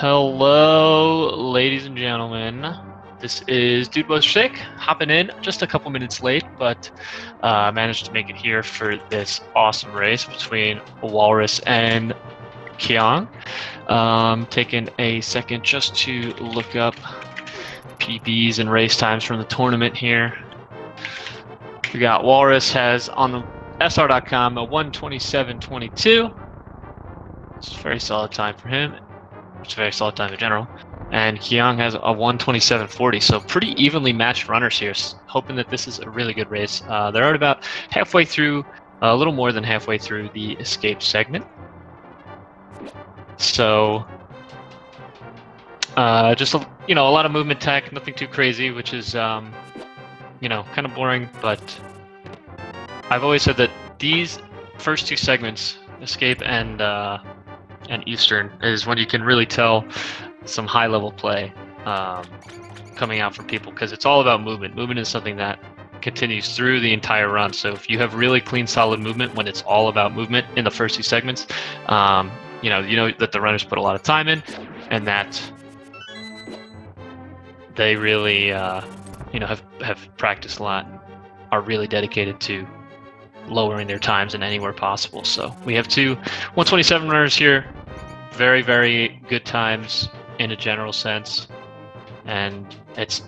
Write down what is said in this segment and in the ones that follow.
Hello, ladies and gentlemen. This is Dude Was Sick, hopping in just a couple minutes late, but managed to make it here for this awesome race between Walrus and Kyong. Taking a second just to look up PBs and race times from the tournament here. We got Walrus has on the SR.com a 1:27.22. It's a very solid time for him. It's a very solid time in general. And Kyong has a 1:27.40, so pretty evenly matched runners here. Hoping that this is a really good race. They're already about halfway through, a little more than halfway through the escape segment. So, just a lot of movement tech, nothing too crazy, which is kind of boring. But I've always said that these first two segments, escape and Eastern, is when you can really tell some high-level play coming out from people, because it's all about movement. Movement is something that continues through the entire run. So if you have really clean, solid movement when it's all about movement in the first two segments, you know that the runners put a lot of time in, and that they really have practiced a lot. are really dedicated to lowering their times in anywhere possible. So we have two 127 runners here. Very, very good times in a general sense. And it's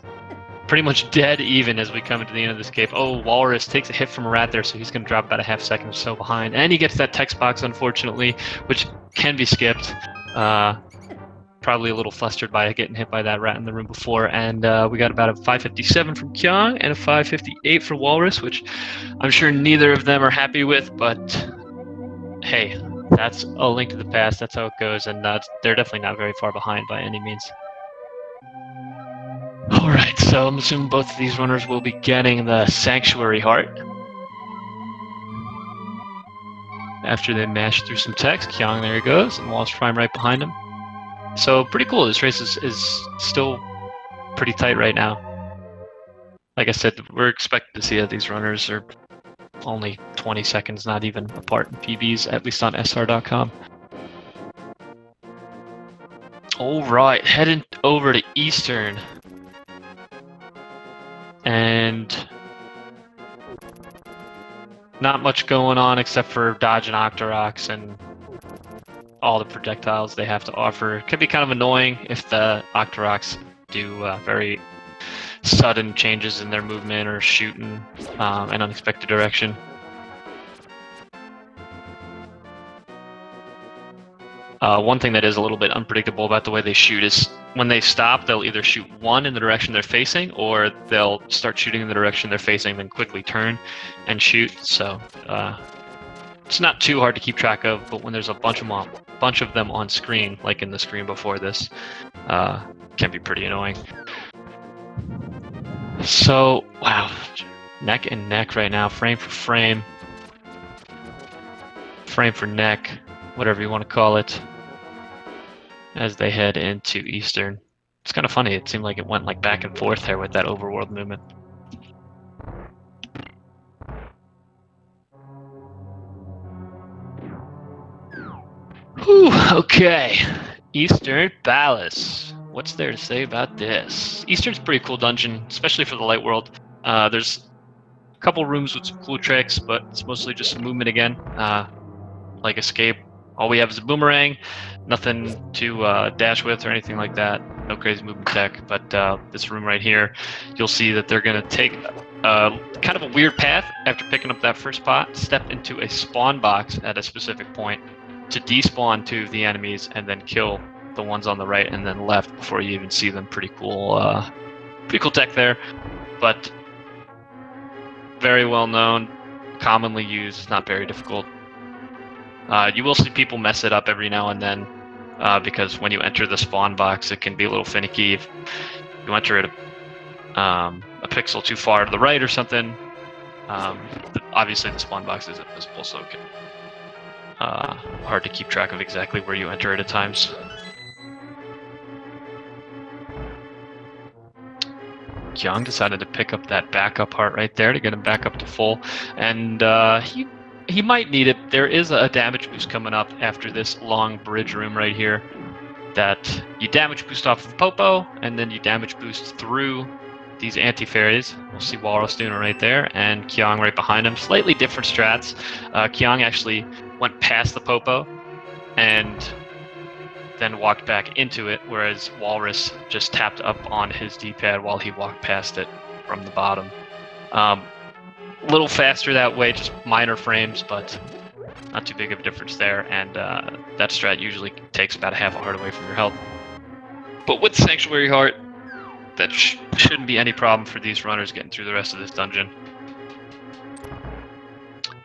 pretty much dead even as we come into the end of this cave. Oh, Walrus takes a hit from a rat there, so he's going to drop about a half second or so behind. And he gets that text box, unfortunately, which can be skipped. Probably a little flustered by getting hit by that rat in the room before. And we got about a 557 from Kyong and a 558 for Walrus, which I'm sure neither of them are happy with, but hey, that's a link to the past. That's how it goes, and they're definitely not very far behind by any means. Alright, so I'm assuming both of these runners will be getting the Sanctuary Heart. After they mash through some text, Kyong, there he goes, and Walrus Prime right behind him. So pretty cool. This race is still pretty tight right now. Like I said, we're expecting to see that these runners are only 20 seconds, not even apart in PBs, at least on SR.com. Alright, heading over to Eastern. And not much going on except for dodging Octoroks and all the projectiles they have to offer. It can be kind of annoying if the Octoroks do very sudden changes in their movement or shoot in an unexpected direction. One thing that is a little bit unpredictable about the way they shoot is when they stop, they'll either shoot one in the direction they're facing, or they'll start shooting in the direction they're facing, then quickly turn and shoot. So it's not too hard to keep track of, but when there's a bunch of them on screen, like in the screen before this, can be pretty annoying. So, wow, neck and neck right now, frame for frame, frame for neck, whatever you want to call it, as they head into Eastern. It's kind of funny, it seemed like it went like back and forth there with that overworld movement. Whew, okay, Eastern Palace. What's there to say about this? Eastern's a pretty cool dungeon, especially for the light world. There's a couple rooms with some cool tricks, but it's mostly just movement again, like escape. All we have is a boomerang, nothing to dash with or anything like that. No crazy movement tech, but this room right here, you'll see that they're going to take kind of a weird path after picking up that first pot, step into a spawn box at a specific point to despawn two of the enemies and then kill the ones on the right and then left before you even see them. Pretty cool tech there, but very well known, commonly used, not very difficult. You will see people mess it up every now and then because when you enter the spawn box, it can be a little finicky. If you enter it a pixel too far to the right or something, obviously the spawn box is invisible, so it can hard to keep track of exactly where you enter it at times. Kyong decided to pick up that backup heart right there to get him back up to full, and he might need it. There is a damage boost coming up after this long bridge room right here that you damage boost off of Popo, and then you damage boost through these anti-fairies. We'll see Walrus doing it right there, and Kyong right behind him. Slightly different strats. Kyong actually went past the Popo and then walked back into it, whereas Walrus just tapped up on his D-pad while he walked past it from the bottom. A little faster that way, just minor frames, but not too big of a difference there, and that strat usually takes about a half a heart away from your health. But with Sanctuary Heart, that shouldn't be any problem for these runners getting through the rest of this dungeon.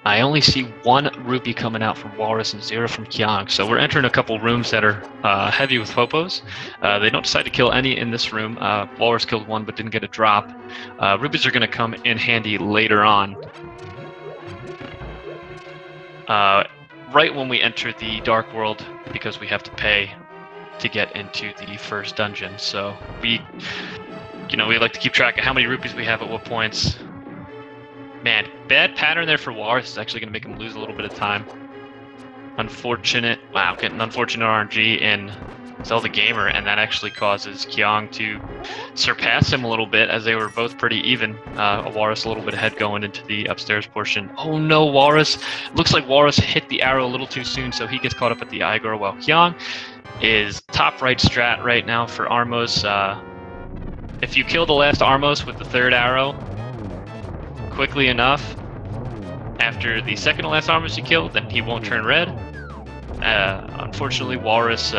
I only see one rupee coming out from Walrus and 0 from Kyong, so we're entering a couple rooms that are heavy with Popos. They don't decide to kill any in this room. Walrus killed one but didn't get a drop. Rupees are going to come in handy later on. Right when we enter the Dark World, because we have to pay to get into the first dungeon. So we like to keep track of how many rupees we have at what points. Man, bad pattern there for Walrus is actually going to make him lose a little bit of time. unfortunate, getting unfortunate RNG in Zelda Gamer, and that actually causes Kyong to surpass him a little bit, as they were both pretty even. Walrus a little bit ahead going into the upstairs portion. Oh no, Walrus! Looks like Walrus hit the arrow a little too soon, so he gets caught up at the Igor, while Kyong is top right strat right now for Armos. If you kill the last Armos with the third arrow quickly enough, after the second to last Armos you kill, then he won't turn red. Unfortunately, Walrus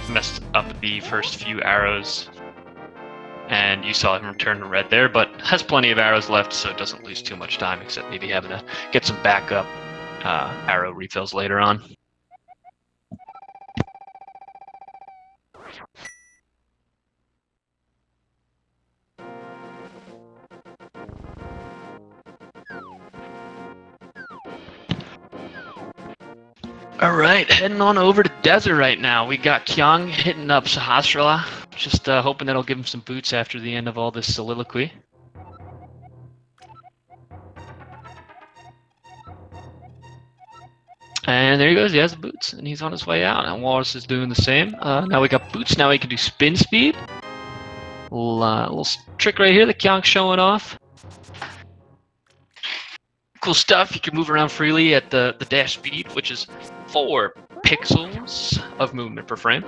messed up the first few arrows, and you saw him turn red there, but has plenty of arrows left, so it doesn't lose too much time, except maybe having to get some backup arrow refills later on. Alright, heading on over to Desert right now. We got Kyong hitting up Sahasrara, just hoping that'll give him some boots after the end of all this soliloquy. And there he goes, he has the boots, and he's on his way out, and Walrus is doing the same. Now we got boots, now he can do spin speed. Little trick right here that Kyong's showing off. Cool stuff, you can move around freely at the dash speed, which is 4 pixels of movement per frame.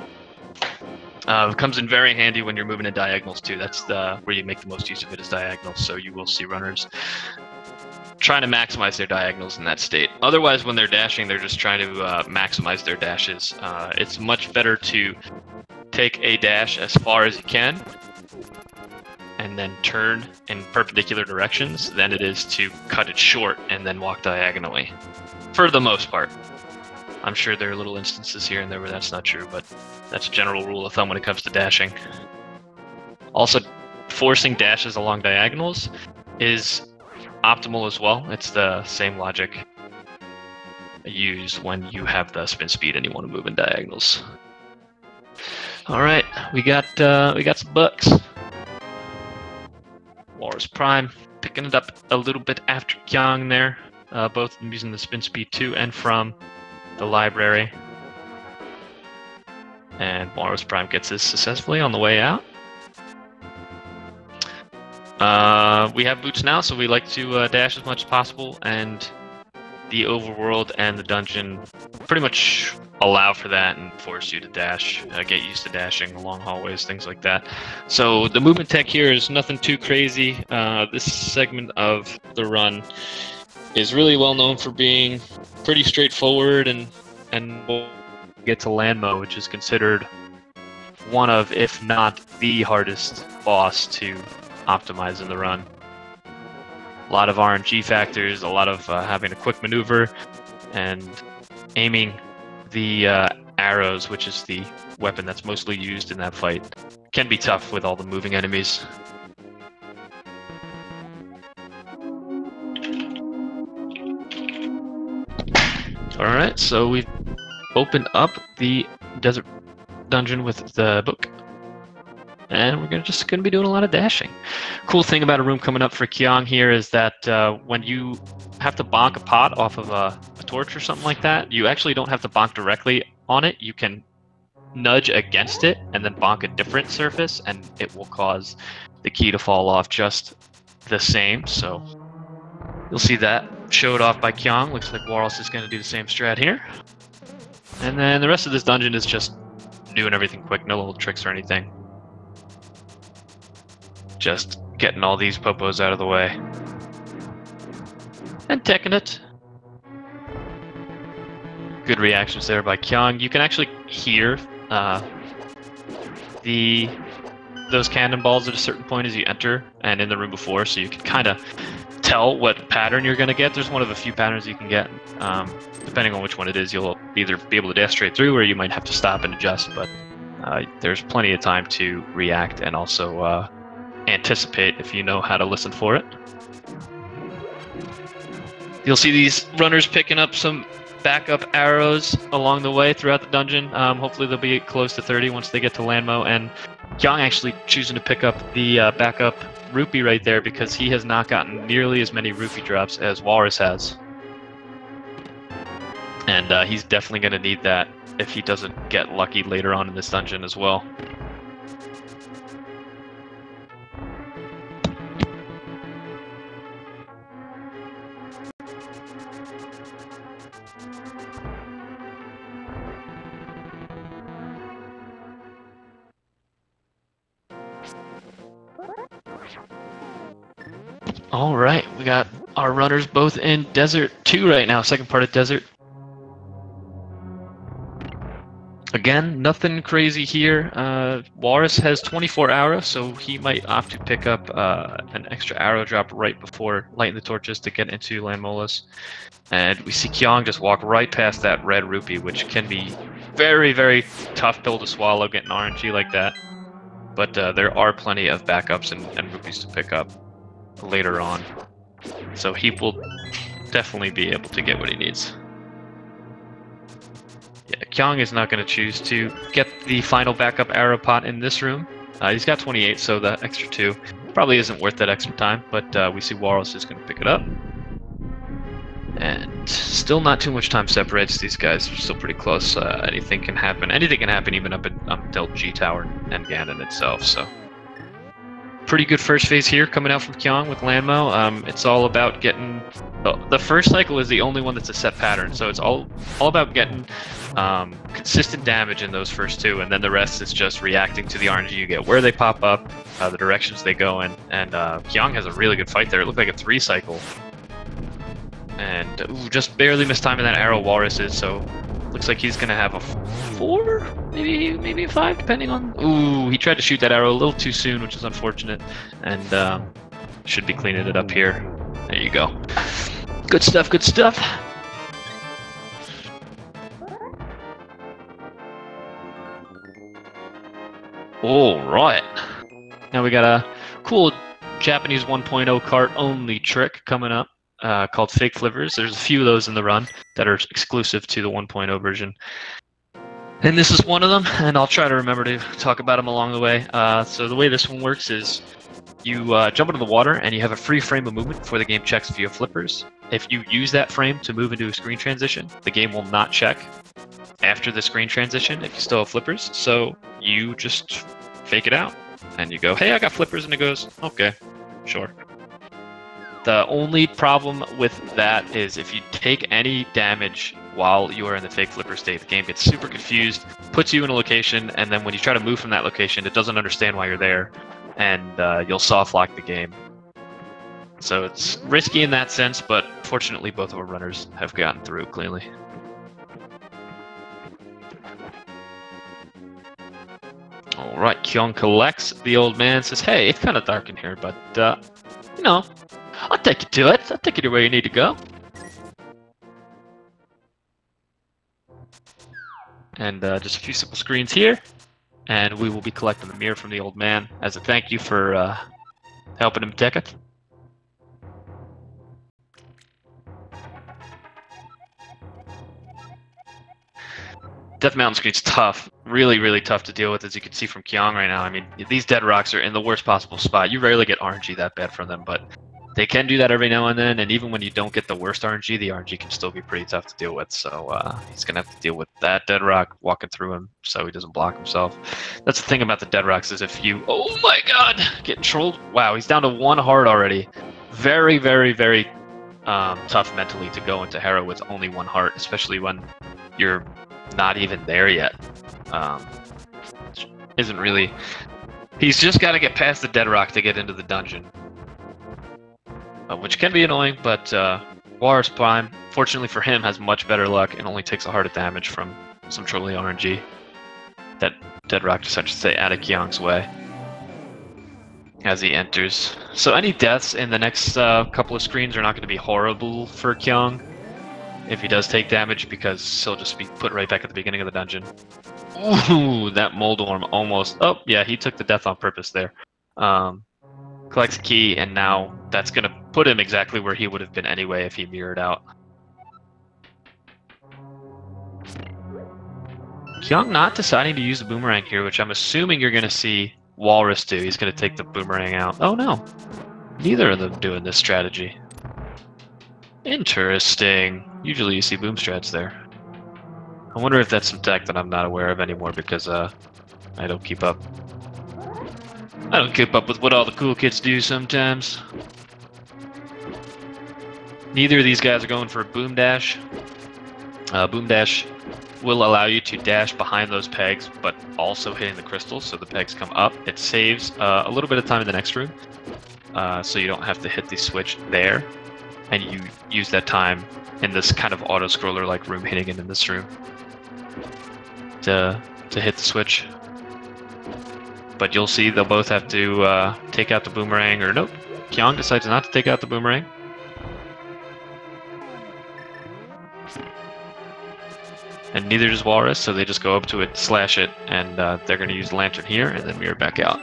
It comes in very handy when you're moving in diagonals too. That's where you make the most use of it, is diagonals, so you will see runners trying to maximize their diagonals in that state. Otherwise, when they're dashing, they're just trying to maximize their dashes. It's much better to take a dash as far as you can and then turn in perpendicular directions than it is to cut it short and then walk diagonally, for the most part. I'm sure there are little instances here and there where that's not true, but that's a general rule of thumb when it comes to dashing. Also, forcing dashes along diagonals is optimal as well. It's the same logic used when you have the spin speed and you want to move in diagonals. All right, we got some bucks. Walrus Prime picking it up a little bit after Kyong there. Both of them using the spin speed to and from the library. And Walrus Prime gets this successfully on the way out. We have boots now, so we like to dash as much as possible, and the overworld and the dungeon pretty much allow for that and force you to dash, get used to dashing along hallways, things like that. So the movement tech here is nothing too crazy. This segment of the run is really well known for being pretty straightforward, and we'll get to Landmo, which is considered one of, if not the hardest boss to optimize in the run. A lot of RNG factors, a lot of having a quick maneuver, and aiming the arrows, which is the weapon that's mostly used in that fight, can be tough with all the moving enemies. Alright, so we've opened up the desert dungeon with the book, and we're just going to be doing a lot of dashing. Cool thing about a room coming up for Kyong here is that when you have to bonk a pot off of a torch or something like that, you actually don't have to bonk directly on it. You can nudge against it and then bonk a different surface, and it will cause the key to fall off just the same. So you'll see that showed off by Kyong. Looks like Walrus is going to do the same strat here. And then the rest of this dungeon is just doing everything quick, no little tricks or anything. Just getting all these popos out of the way. And taking it. Good reactions there by Kyong. You can actually hear those cannonballs at a certain point as you enter and in the room before, so you can kind of tell what pattern you're going to get. There's one of a few patterns you can get. Depending on which one it is, you'll either be able to dash straight through or you might have to stop and adjust, but there's plenty of time to react and also anticipate if you know how to listen for it. You'll see these runners picking up some backup arrows along the way throughout the dungeon. Hopefully they'll be close to 30 once they get to Landmo, and Kyong actually choosing to pick up the backup rupee right there because he has not gotten nearly as many rupee drops as Walrus has. And he's definitely going to need that if he doesn't get lucky later on in this dungeon as well. All right, we got our runners both in Desert 2 right now, second part of Desert. Again, nothing crazy here. Walrus has 24 arrows, so he might opt to pick up an extra arrow drop right before lighting the torches to get into Landmola's. And we see Kyong just walk right past that red rupee, which can be very, very tough pill to swallow, getting RNG like that. But there are plenty of backups and rupees to pick up later on. So he will definitely be able to get what he needs. Yeah, Kyong is not going to choose to get the final backup arrow pot in this room. He's got 28, so the extra 2 probably isn't worth that extra time, but we see Walrus is going to pick it up. And still not too much time separates these guys. They're still pretty close. Anything can happen. Anything can happen even up until G Tower and Ganon itself, so... Pretty good first phase here coming out from Kyong with Landmo. It's all about getting... The first cycle is the only one that's a set pattern, so it's all about getting consistent damage in those first 2, and then the rest is just reacting to the RNG you get, where they pop up, the directions they go in, and Kyong has a really good fight there. It looked like a 3 cycle. And just barely mistiming that arrow Walrus is, so looks like he's gonna have a 4, maybe a 5, depending on... Ooh, he tried to shoot that arrow a little too soon, which is unfortunate, and should be cleaning it up here. There you go. Good stuff, good stuff. Alright. Now we got a cool Japanese 1.0 cart only trick coming up. Called Fake Flippers. There's a few of those in the run that are exclusive to the 1.0 version. And this is one of them, and I'll try to remember to talk about them along the way. So the way this one works is you jump into the water and you have a free frame of movement before the game checks if you have flippers. If you use that frame to move into a screen transition, the game will not check after the screen transition if you still have flippers. So you just fake it out and you go, hey, I got flippers, and it goes, okay, sure. The only problem with that is if you take any damage while you are in the fake flipper state, the game gets super confused, puts you in a location, and then when you try to move from that location, it doesn't understand why you're there, and you'll soft lock the game. So it's risky in that sense, but fortunately both of our runners have gotten through cleanly. Alright, Kyong collects. The old man says, hey, it's kind of dark in here, but, you know, I'll take you to it. I'll take you to where you need to go. And just a few simple screens here. And we will be collecting the mirror from the old man as a thank you for helping him take it. Death Mountain screen's tough. Really, really tough to deal with, as you can see from Kyong right now. I mean, these dead rocks are in the worst possible spot. You rarely get RNG that bad from them, but they can do that every now and then, and even when you don't get the worst RNG, the RNG can still be pretty tough to deal with. So he's going to have to deal with that dead rock walking through him so he doesn't block himself. That's the thing about the dead rocks, is if you... Oh my god! Getting trolled. Wow, he's down to 1 heart already. Very, very, very tough mentally to go into Hera with only 1 heart, especially when you're not even there yet. Isn't really... He's just got to get past the dead rock to get into the dungeon. Which can be annoying, but Walrus Prime, fortunately for him, has much better luck and only takes a heart of damage from some trolly RNG. That dead rock just, I should say, out of Kyong's way as he enters. So any deaths in the next couple of screens are not going to be horrible for Kyong if he does take damage, because he'll just be put right back at the beginning of the dungeon. Ooh, that Moldorm almost... Oh, yeah, he took the death on purpose there. Collects a key, and now that's going to put him exactly where he would have been anyway if he mirrored out. Kyong not deciding to use the boomerang here, which I'm assuming you're going to see Walrus do. He's going to take the boomerang out. Oh no, neither of them doing this strategy. Interesting. Usually you see boom strats there. I wonder if that's some tech that I'm not aware of anymore because I don't keep up. I don't keep up with what all the cool kids do sometimes. Neither of these guys are going for a boom dash. Boom dash will allow you to dash behind those pegs, but also hitting the crystals, so the pegs come up. It saves a little bit of time in the next room, so you don't have to hit the switch there, and you use that time in this kind of auto-scroller-like room, hitting it in this room to hit the switch. But you'll see they'll both have to take out the boomerang, or nope, Kyong decides not to take out the boomerang. And neither does Walrus, so they just go up to it, slash it, and they're going to use the lantern here, and then mirror back out.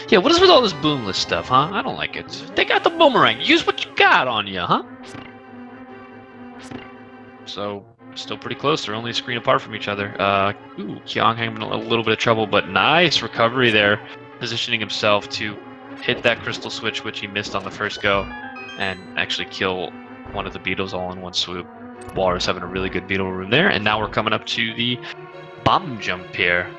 Yeah, what is with all this boomless stuff, huh? I don't like it. Take out the boomerang. Use what you got on you, huh? So, still pretty close. They're only a screen apart from each other. Ooh, Kyong having a little bit of trouble, but nice recovery there. Positioning himself to hit that crystal switch, which he missed on the first go, and actually kill one of the beetles all in one swoop. Walrus having a really good beetle room there, and now we're coming up to the bomb jump here.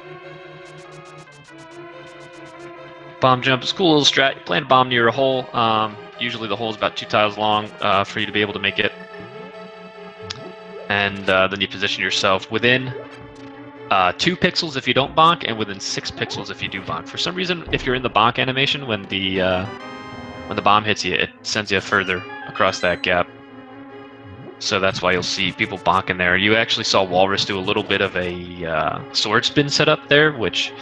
Bomb jump is a cool little strat. You plant a bomb near a hole. Usually the hole is about 2 tiles long for you to be able to make it. And then you position yourself within 2 pixels if you don't bonk, and within 6 pixels if you do bonk. For some reason, if you're in the bonk animation, when the bomb hits you, it sends you further across that gap. So that's why you'll see people bonking there. You actually saw Walrus do a little bit of a sword spin setup there, which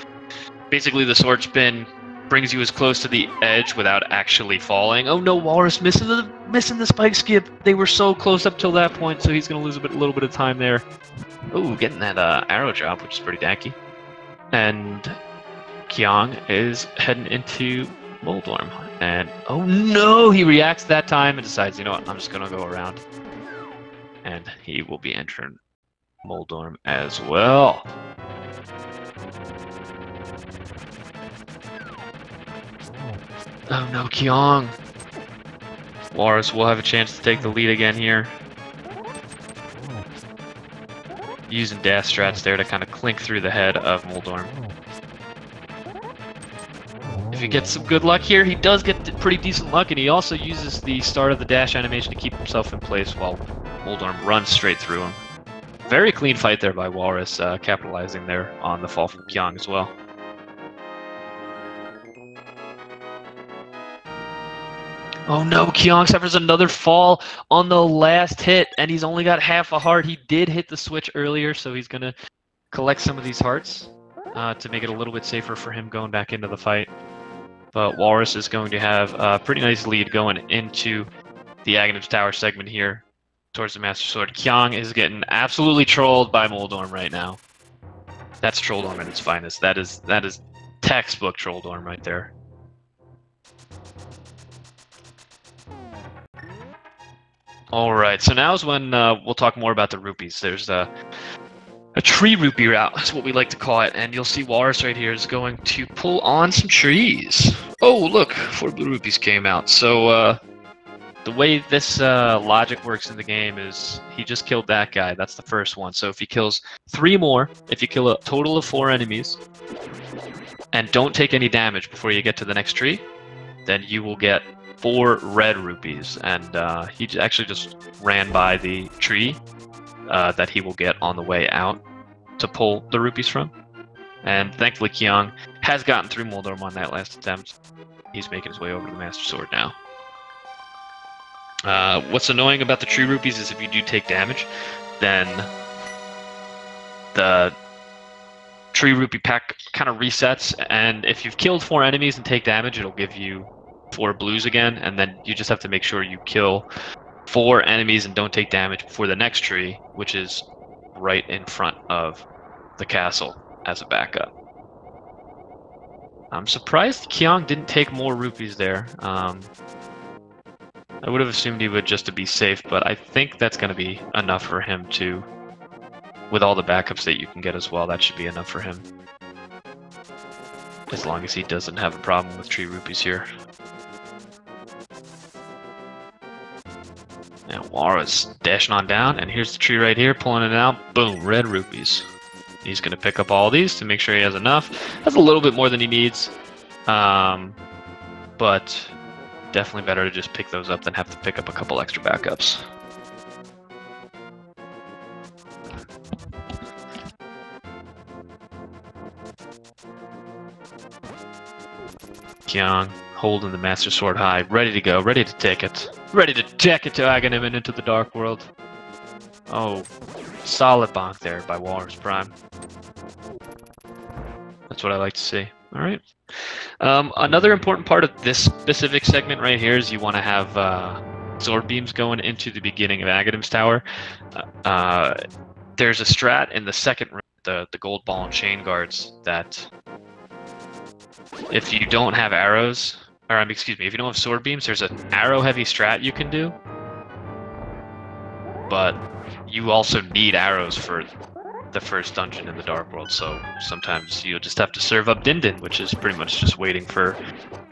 basically the sword spin brings you as close to the edge without actually falling. Oh no, Walrus missing the spike skip. They were so close up till that point, so he's going to lose a little bit of time there. Oh, getting that arrow drop, which is pretty danky. And Kyong is heading into Moldorm. And oh no, he reacts that time and decides, you know what, I'm just going to go around. And he will be entering Moldorm as well. Oh no, Kyong! Walrus will have a chance to take the lead again here. Using dash strats there to kind of clink through the head of Moldorm. If he gets some good luck here, he does get pretty decent luck, and he also uses the start of the dash animation to keep himself in place while Moldorm runs straight through him. Very clean fight there by Walrus, capitalizing there on the fall from Kyong as well. Oh no, Kyong suffers another fall on the last hit, and he's only got half a heart. He did hit the switch earlier, so he's going to collect some of these hearts to make it a little bit safer for him going back into the fight. But Walrus is going to have a pretty nice lead going into the Aghanim's Tower segment here towards the Master Sword. Kyong is getting absolutely trolled by Moldorm right now. That's Trolldorm at its finest. That is textbook Trolldorm right there. Alright, so now is when we'll talk more about the rupees. There's a tree rupee route, that's what we like to call it, and you'll see Walrus right here is going to pull on some trees. Oh, look, 4 blue rupees came out. So, the way this logic works in the game is he just killed that guy. That's the first one. So if he kills 3 more, if you kill a total of 4 enemies, and don't take any damage before you get to the next tree, then you will get 4 red rupees. And he actually just ran by the tree that he will get on the way out to pull the rupees from. And thankfully Kyong has gotten through Moldorm on that last attempt. He's making his way over to the Master Sword now. What's annoying about the tree rupees is if you do take damage, then the tree rupee pack kind of resets, and if you've killed 4 enemies and take damage, it'll give you 4 blues again, and then you just have to make sure you kill 4 enemies and don't take damage before the next tree, which is right in front of the castle as a backup. I'm surprised Kyong didn't take more rupees there. I would have assumed he would just to be safe, but I think that's going to be enough for him to, with all the backups that you can get as well, that should be enough for him. As long as he doesn't have a problem with tree rupees here. And Walrus dashing on down, and here's the tree right here, pulling it out. Boom, red rupees. He's going to pick up all these to make sure he has enough. That's a little bit more than he needs, but definitely better to just pick those up than have to pick up a couple extra backups. Kyong holding the Master Sword high, ready to go, ready to take it. Ready to take it to Aghanim and into the Dark World. Oh, solid bonk there by Walrus Prime. That's what I like to see. All right. Another important part of this specific segment right here is you want to have sword beams going into the beginning of Aghanim's tower. There's a strat in the second room, the gold ball and chain guards, that if you don't have arrows, or excuse me, if you don't have sword beams, there's an arrow heavy strat you can do, but you also need arrows for the first dungeon in the Dark World, so sometimes you'll just have to serve up Din Din, which is pretty much just waiting for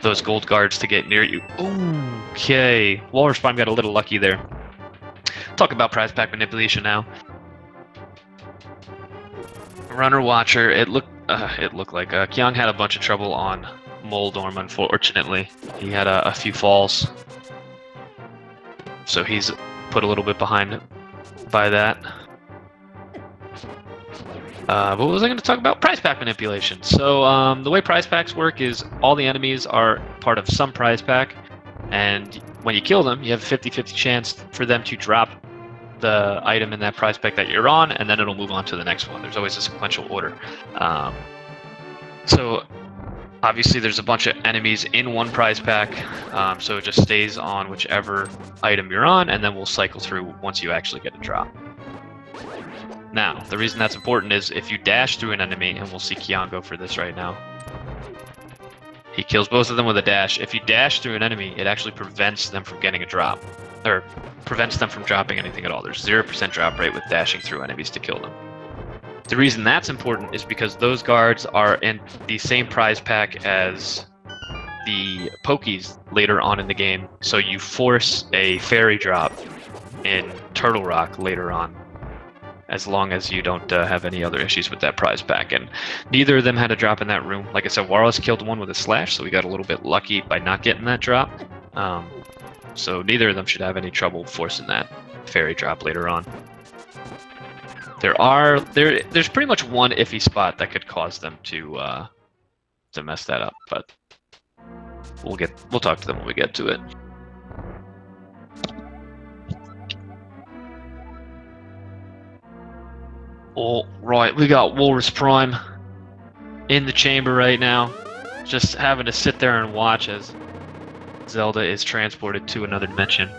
those gold guards to get near you. Okay, Walrus Prime got a little lucky there. Talk about prize pack manipulation now. Runner Watcher, it looked like Kyong had a bunch of trouble on Moldorm, unfortunately. He had a few falls, so he's put a little bit behind by that. But what was I going to talk about? Prize pack manipulation. So the way prize packs work is all the enemies are part of some prize pack, and when you kill them, you have a 50-50 chance for them to drop the item in that prize pack that you're on, and then it'll move on to the next one. There's always a sequential order. So obviously there's a bunch of enemies in one prize pack, so it just stays on whichever item you're on, and then we'll cycle through once you actually get a drop. Now, the reason that's important is if you dash through an enemy, and we'll see Kyong go for this right now. He kills both of them with a dash. If you dash through an enemy, it actually prevents them from getting a drop, or prevents them from dropping anything at all. There's 0% drop rate with dashing through enemies to kill them. The reason that's important is because those guards are in the same prize pack as the Pokies later on in the game, so you force a fairy drop in Turtle Rock later on, as long as you don't have any other issues with that prize pack. And neither of them had a drop in that room. Like I said, Warless killed one with a slash, so we got a little bit lucky by not getting that drop. So neither of them should have any trouble forcing that fairy drop later on. There's pretty much one iffy spot that could cause them to mess that up, but we'll talk to them when we get to it. All right, we got Walrus Prime in the chamber right now, just having to sit there and watch as Zelda is transported to another dimension,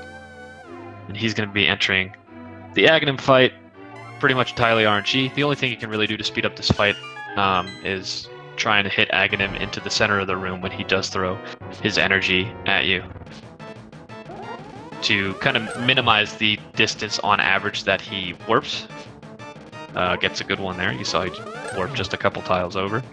and he's going to be entering the Aghanim fight. Pretty much entirely RNG. The only thing you can really do to speed up this fight is trying to hit Aghanim into the center of the room when he does throw his energy at you, to kind of minimize the distance on average that he warps. Gets a good one there. You saw he warped just a couple tiles over.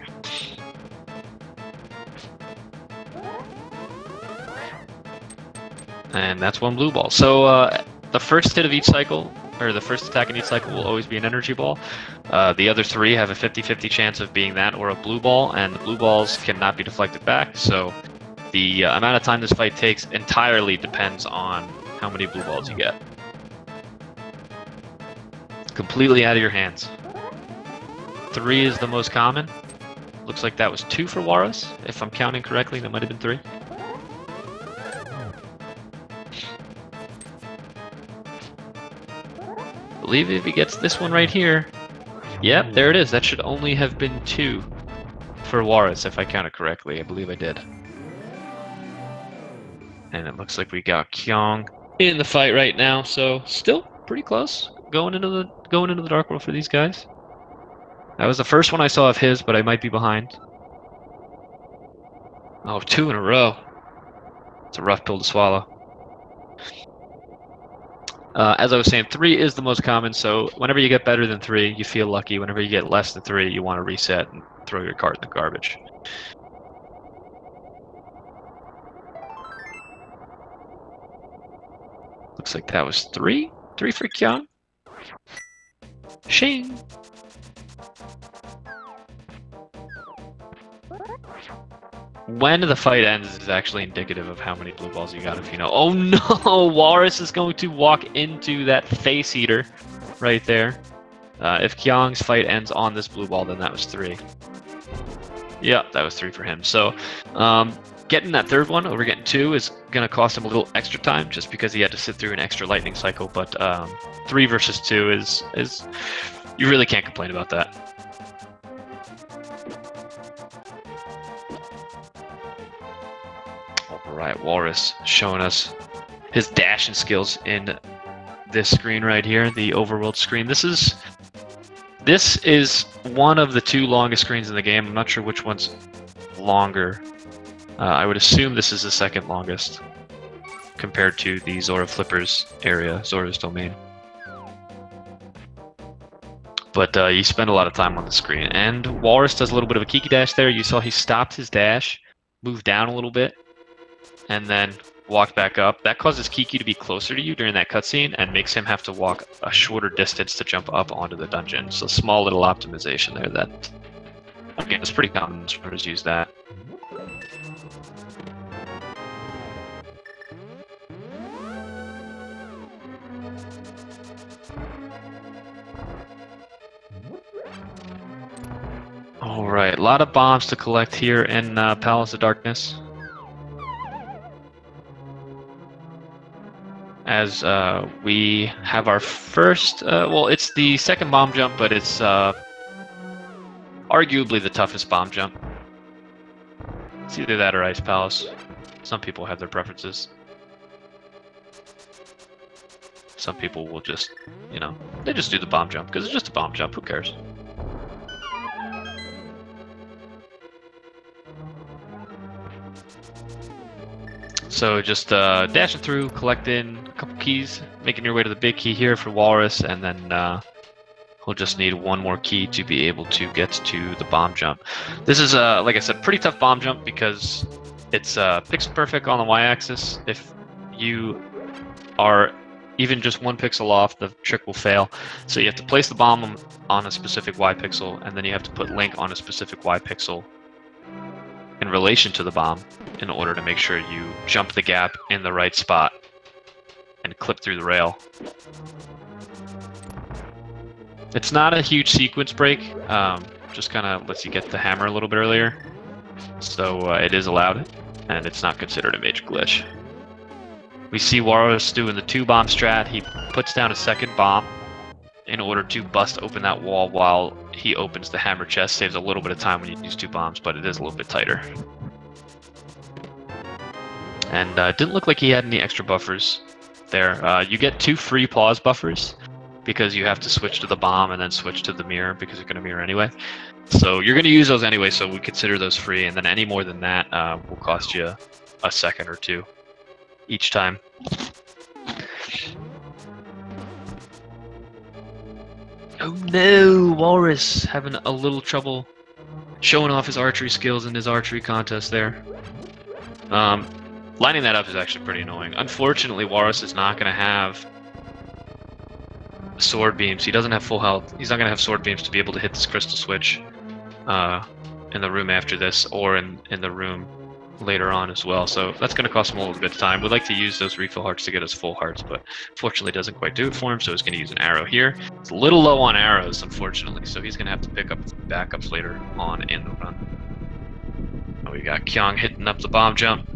And that's one blue ball. So the first hit of each cycle, or the first attack in each cycle, will always be an energy ball. The other three have a 50-50 chance of being that or a blue ball, and the blue balls cannot be deflected back, so the amount of time this fight takes entirely depends on how many blue balls you get. Completely out of your hands. 3 is the most common. Looks like that was 2 for Warus. If I'm counting correctly, that might have been 3. I believe if he gets this one right here, yep, there it is. That should only have been 2 for Warus, if I counted correctly. I believe I did. And it looks like we got Kyong in the fight right now, so still pretty close going into the Dark World for these guys. That was the first one I saw of his, but I might be behind. Oh, 2 in a row. It's a rough pill to swallow. As I was saying, 3 is the most common, so whenever you get better than 3, you feel lucky. Whenever you get less than 3, you want to reset and throw your card in the garbage. Looks like that was 3. 3 for Kyong. Shing. When the fight ends is actually indicative of how many blue balls you got, if you know. Oh no! Walrus is going to walk into that face eater right there. If Kyong's fight ends on this blue ball, then that was 3. Yeah, that was 3 for him. So, getting that third one over getting 2 is going to cost him a little extra time just because he had to sit through an extra lightning cycle. But 3 versus 2 is you really can't complain about that. Alright, Walrus showing us his dashing skills in this screen right here, the overworld screen. This is one of the 2 longest screens in the game. I'm not sure which one's longer. I would assume this is the second longest compared to the Zora Flippers area, Zora's domain. But you spend a lot of time on the screen. And Walrus does a little bit of a Kiki dash there. You saw he stopped his dash, moved down a little bit, and then walked back up. That causes Kiki to be closer to you during that cutscene and makes him have to walk a shorter distance to jump up onto the dungeon. So small little optimization there that, again, it's pretty common swimmers use that. Alright, a lot of bombs to collect here in Palace of Darkness. As we have our first, well, it's the second bomb jump, but it's arguably the toughest bomb jump. It's either that or Ice Palace. Some people have their preferences. Some people will just, you know, they just do the bomb jump because it's just a bomb jump. Who cares? So just dashing through, collecting a couple keys, making your way to the big key here for Walrus, and then we'll just need one more key to be able to get to the bomb jump. This is, like I said, pretty tough bomb jump because it's pixel perfect on the y-axis. If you are even just 1 pixel off, the trick will fail. So you have to place the bomb on a specific y-pixel, and then you have to put Link on a specific y-pixel in relation to the bomb in order to make sure you jump the gap in the right spot and clip through the rail. It's not a huge sequence break, just kind of lets you get the hammer a little bit earlier. So it is allowed, and it's not considered a major glitch. We see Walrus doing the 2 bomb strat. He puts down a second bomb in order to bust open that wall while he opens the hammer chest. Saves a little bit of time when you use 2 bombs, but it is a little bit tighter. And it didn't look like he had any extra buffers there. You get 2 free pause buffers because you have to switch to the bomb and then switch to the mirror because you're going to mirror anyway. So you're going to use those anyway, so we consider those free, and then any more than that will cost you a second or 2 each time. Oh no, Walrus having a little trouble showing off his archery skills in his archery contest there. Lining that up is actually pretty annoying. Unfortunately, Walrus is not going to have sword beams. He doesn't have full health. He's not going to have sword beams to be able to hit this crystal switch in the room after this, or in the room later on as well. So that's going to cost him a little bit of time. We'd like to use those refill hearts to get us full hearts, but unfortunately it doesn't quite do it for him, so he's going to use an arrow here. It's a little low on arrows, unfortunately, so he's going to have to pick up backups later on in the run. Oh, we got Kyong hitting up the bomb jump.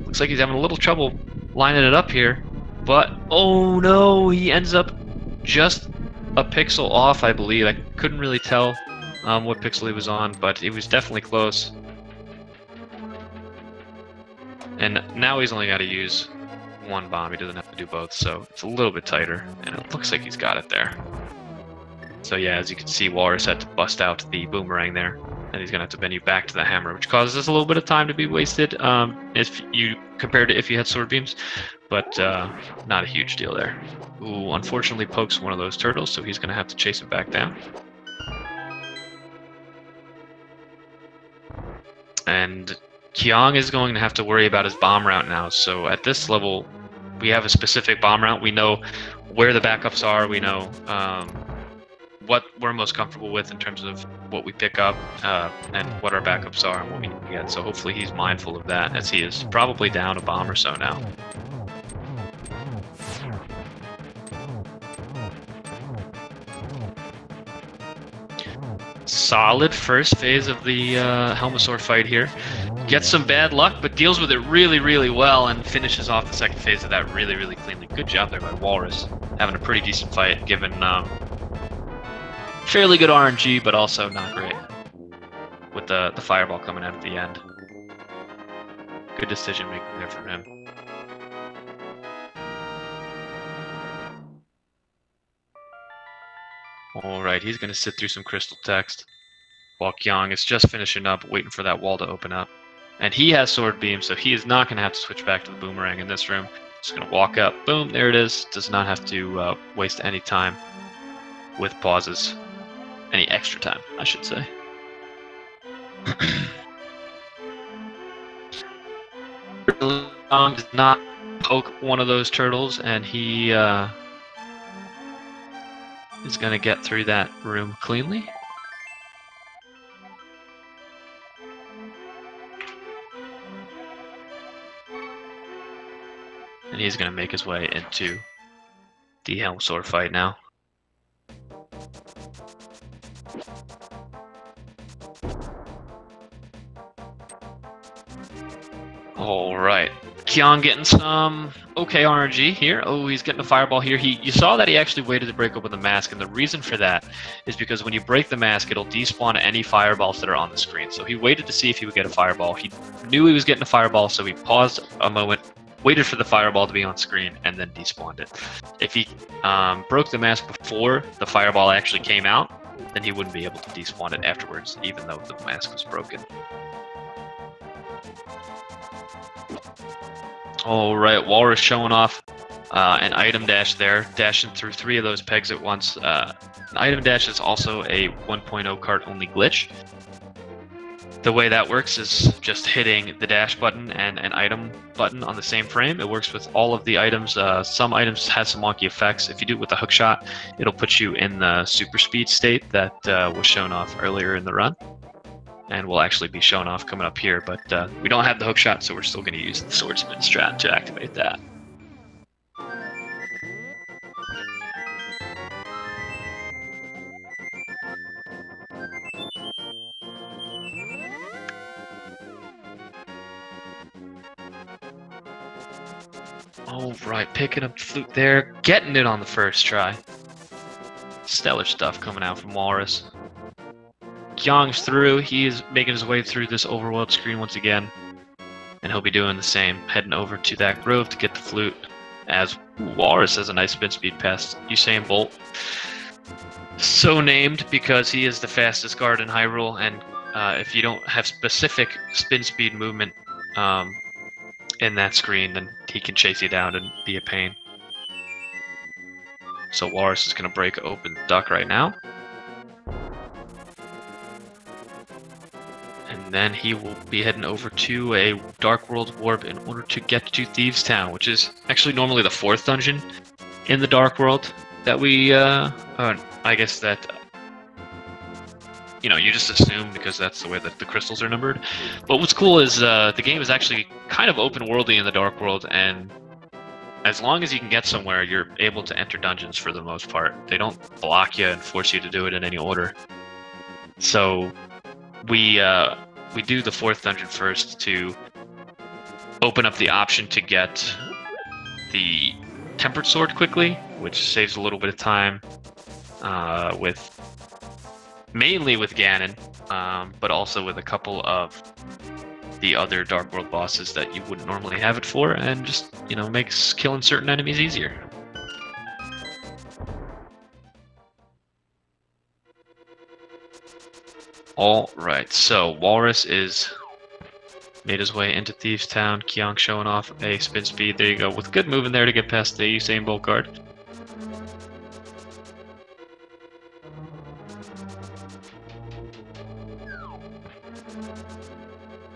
Looks like he's having a little trouble lining it up here, but oh no, he ends up just a pixel off, I believe. I couldn't really tell what pixel he was on, but it was definitely close. And now he's only got to use 1 bomb. He doesn't have to do both, so it's a little bit tighter, and it looks like he's got it there. So yeah, as you can see, Walrus had to bust out the boomerang there, and he's going to have to bend you back to the hammer, which causes us a little bit of time to be wasted if you compared to if you had sword beams, but not a huge deal there. Ooh, unfortunately pokes one of those turtles, so he's going to have to chase him back down. And Kyong is going to have to worry about his bomb route now, so at this level, we have a specific bomb route. We know where the backups are. We know what we're most comfortable with in terms of what we pick up and what our backups are and what we need to get. So hopefully he's mindful of that, as he is probably down a bomb or so now. Solid first phase of the Helmasaur fight here. Gets some bad luck, but deals with it really, really well and finishes off the second phase of that really, really cleanly. Good job there by Walrus. Having a pretty decent fight, given fairly good RNG, but also not great. With the fireball coming out at the end. Good decision making there from him. Alright, he's going to sit through some crystal text. While Kyong is just finishing up, waiting for that wall to open up. And he has Sword Beam, so he is not going to have to switch back to the Boomerang in this room. Just going to walk up, boom, there it is. Does not have to waste any time with pauses. Any extra time, I should say. Kyong does not poke one of those turtles, and he is going to get through that room cleanly. And he's going to make his way into the Helmasaur fight now. Alright. Kyong getting some okay RNG here. Oh, he's getting a fireball here. You saw that he actually waited to break open the mask, and the reason for that is because when you break the mask, it'll despawn any fireballs that are on the screen. So he waited to see if he would get a fireball. He knew he was getting a fireball, so he paused a moment, waited for the fireball to be on screen, and then despawned it. If he broke the mask before the fireball actually came out, then he wouldn't be able to despawn it afterwards, even though the mask was broken. Alright, Walrus showing off an item dash there, dashing through 3 of those pegs at once. An item dash is also a 1.0 cart only glitch. The way that works is just hitting the dash button and an item button on the same frame. It works with all of the items. Some items have some wonky effects. If you do it with a hook shot, it'll put you in the super speed state that was shown off earlier in the run. And will actually be shown off coming up here, but we don't have the hook shot, so we're still going to use the swordsman strat to activate that. Alright, picking up the flute there, getting it on the first try. Stellar stuff coming out from Walrus. Kyong's through. He is making his way through this overworld screen once again. And he'll be doing the same, heading over to that grove to get the flute. As Walrus has a nice spin speed past Usain Bolt. So named because he is the fastest guard in Hyrule, and if you don't have specific spin speed movement in that screen, then he can chase you down and be a pain. So Walrus is going to break open the duck right now. And then he will be heading over to a Dark World Warp in order to get to Thieves Town, which is actually normally the 4th dungeon in the Dark World that we, I guess that, you know, you just assume because that's the way that the crystals are numbered. But what's cool is the game is actually kind of open worldy in the Dark World, and as long as you can get somewhere, you're able to enter dungeons for the most part. They don't block you and force you to do it in any order. So we do the 4th dungeon first to open up the option to get the Tempered Sword quickly, which saves a little bit of time mainly with Ganon, but also with a couple of the other Dark World bosses that you wouldn't normally have it for, and just, you know, makes killing certain enemies easier. Alright, so Walrus is made his way into Thieves Town. Kyong showing off a spin speed. There you go, with good movement there to get past the Usain Bolt guard.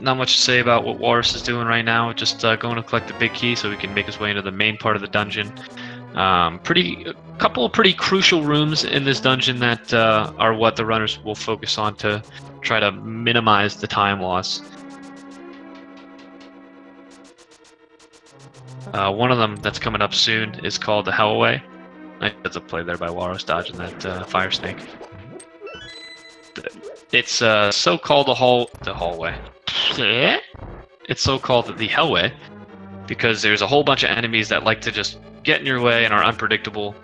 not much to say about what Walrus is doing right now. Just going to collect the big key so we can make his way into the main part of the dungeon. A couple of pretty crucial rooms in this dungeon that are what the runners will focus on to try to minimize the time loss. One of them that's coming up soon is called the Hellway. That's a play there by Walrus dodging that fire snake. It's so called the hallway. It's so called the Hellway because there's a whole bunch of enemies that like to just get in your way and are unpredictable.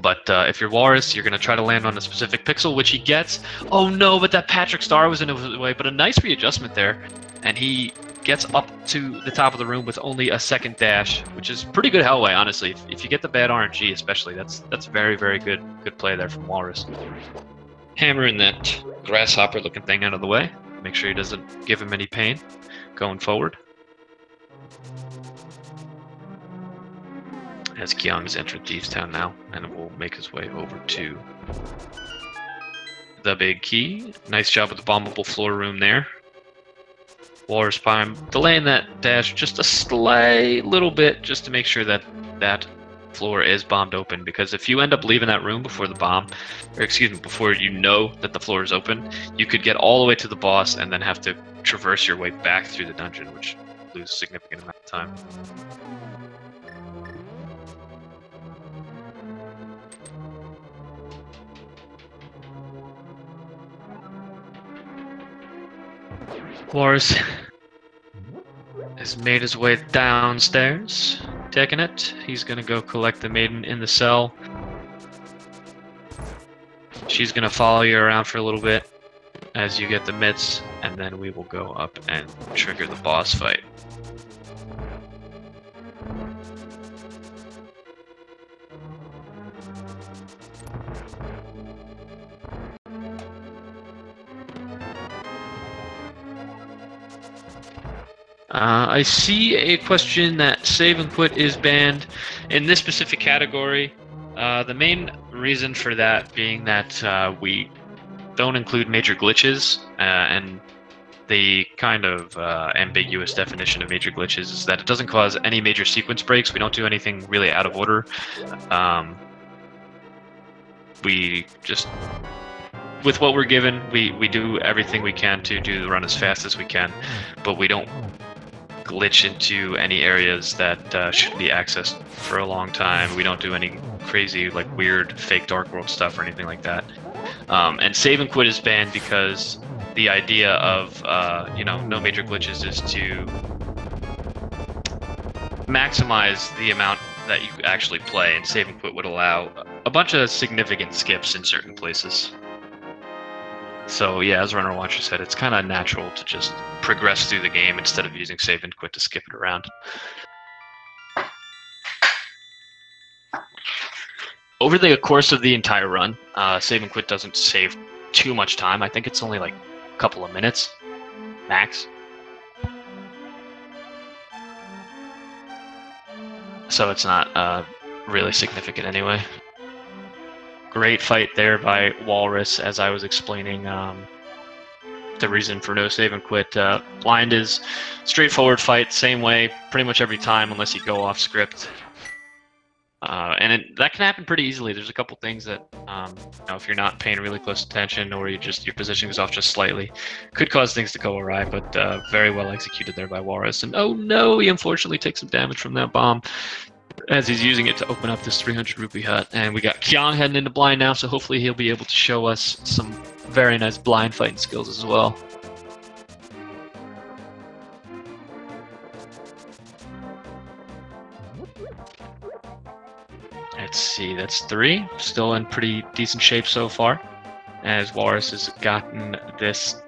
But if you're Walrus, you're going to try to land on a specific pixel, which he gets. Oh no, but that Patrick Star was in his way, but a nice readjustment there. And he gets up to the top of the room with only a second dash, which is pretty good Hellway, honestly. If you get the bad RNG especially, that's very, very good play there from Walrus. Hammering that grasshopper looking thing out of the way. Make sure he doesn't give him any pain going forward. As Kyong's entered Thieves Town now, and will make his way over to the big key. Nice job with the bombable floor room there. Walrus Prime delaying that dash just a slight little bit just to make sure that that floor is bombed open, because if you end up leaving that room before the bomb, or excuse me, before you know that the floor is open, you could get all the way to the boss and then have to traverse your way back through the dungeon, which lose a significant amount of time. Walrus has made his way downstairs, taking it. He's gonna go collect the maiden in the cell. She's gonna follow you around for a little bit as you get the mitts, and then we will go up and trigger the boss fight. I see a question that save and quit is banned in this specific category. The main reason for that being that we don't include major glitches, and the kind of ambiguous definition of major glitches is that it doesn't cause any major sequence breaks. We don't do anything really out of order. We just, with what we're given, we do everything we can to do the run as fast as we can, but we don't glitch into any areas that shouldn't be accessed for a long time. We don't do any crazy, like, weird fake Dark World stuff or anything like that. And save and quit is banned because the idea of no major glitches is to maximize the amount that you actually play, and save and quit would allow a bunch of significant skips in certain places. So yeah, as Runner Watcher said, it's kind of natural to just progress through the game instead of using save and quit to skip it around. Over the course of the entire run, save and quit doesn't save too much time. I think it's only like a couple of minutes, max. So it's not really significant anyway. Great fight there by Walrus, as I was explaining the reason for no save and quit. Blind is straightforward fight, same way pretty much every time unless you go off script. And that can happen pretty easily. There's a couple things that, if you're not paying really close attention, or your positioning is off just slightly, could cause things to go awry, but very well executed there by Walrus. And oh no, he unfortunately takes some damage from that bomb as he's using it to open up this 300 rupee hut. And we got Kyong heading into blind now, so hopefully he'll be able to show us some very nice blind fighting skills as well. Let's see, that's 3. Still in pretty decent shape so far, as Walrus has gotten this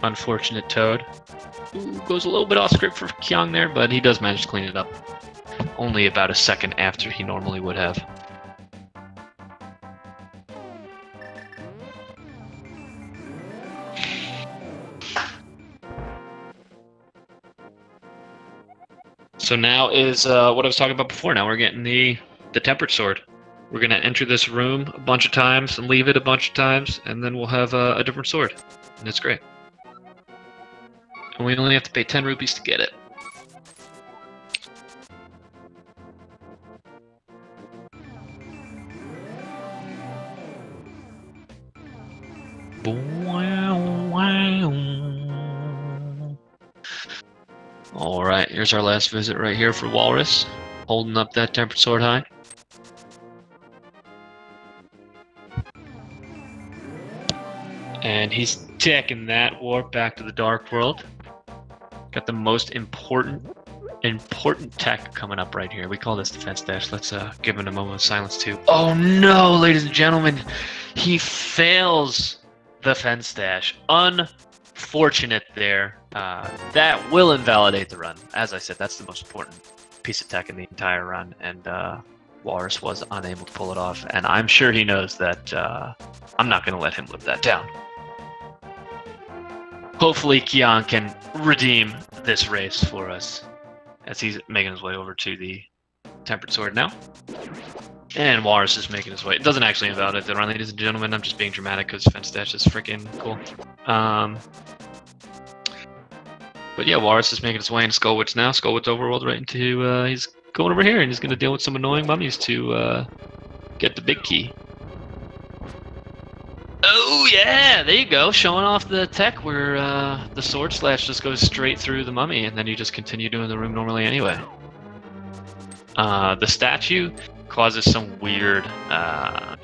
unfortunate toad. Ooh, goes a little bit off script for Kyong there, but he does manage to clean it up. Only about a second after he normally would have. So now is what I was talking about before. Now we're getting the tempered sword. We're going to enter this room a bunch of times and leave it a bunch of times, and then we'll have a different sword. And it's great. And we only have to pay 10 rupees to get it. Alright, here's our last visit right here for Walrus. Holding up that tempered sword high. And he's taking that warp back to the Dark World. Got the most important tech coming up right here. We call this defense dash. Let's give him a moment of silence too. Oh no, ladies and gentlemen, he fails the fence dash. Unfortunate there. That will invalidate the run. As I said, that's the most important piece of tech in the entire run, and Walrus was unable to pull it off. And I'm sure he knows that I'm not going to let him live that down. Hopefully Kyong can redeem this race for us as he's making his way over to the tempered sword now. And Walrus is making his way. It doesn't actually invalidate the run, ladies and gentlemen. I'm just being dramatic because fence dash is freaking cool. But yeah, Walrus is making his way into Skullwoods now. Skullwoods overworld right into, he's going over here and he's going to deal with some annoying mummies to get the big key. Oh yeah, there you go, showing off the tech where the sword slash just goes straight through the mummy and then you just continue doing the room normally anyway. The statue causes some weird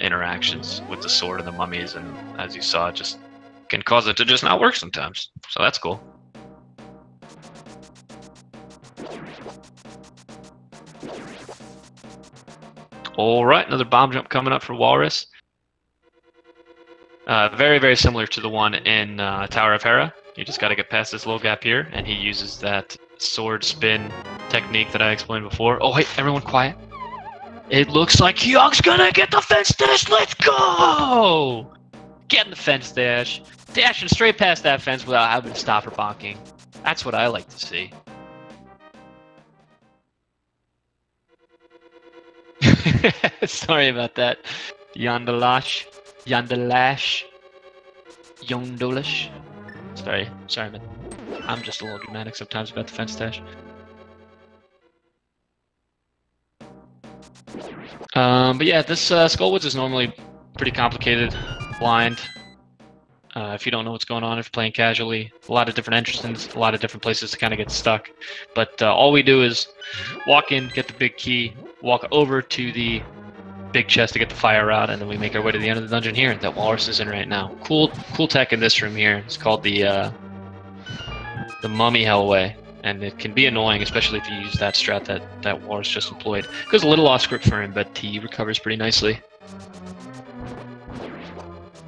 interactions with the sword and the mummies, and as you saw, it just can cause it to just not work sometimes. So that's cool. Alright, another bomb jump coming up for Walrus. Very, very similar to the one in Tower of Hera. You just got to get past this little gap here, and he uses that sword spin technique that I explained before. Oh wait, everyone quiet. It looks like Kyong's gonna get the fence dash. Let's go! Getting the fence dash. Dashing straight past that fence without having to stop or bonking. That's what I like to see. Sorry about that. Yondalash. Yondalash. Yondolish. Sorry, man. I'm just a little dramatic sometimes about the fence dash. But yeah, this Skullwoods is normally pretty complicated, blind. If you don't know what's going on, if you're playing casually, a lot of different entrances, a lot of different places to kind of get stuck. But all we do is walk in, get the big key, walk over to the big chest to get the fire rod, and then we make our way to the end of the dungeon here that Walrus is in right now. Cool tech in this room here. It's called the Mummy Hellway, and it can be annoying, especially if you use that strat that Walrus just employed. It goes a little off script for him, but he recovers pretty nicely.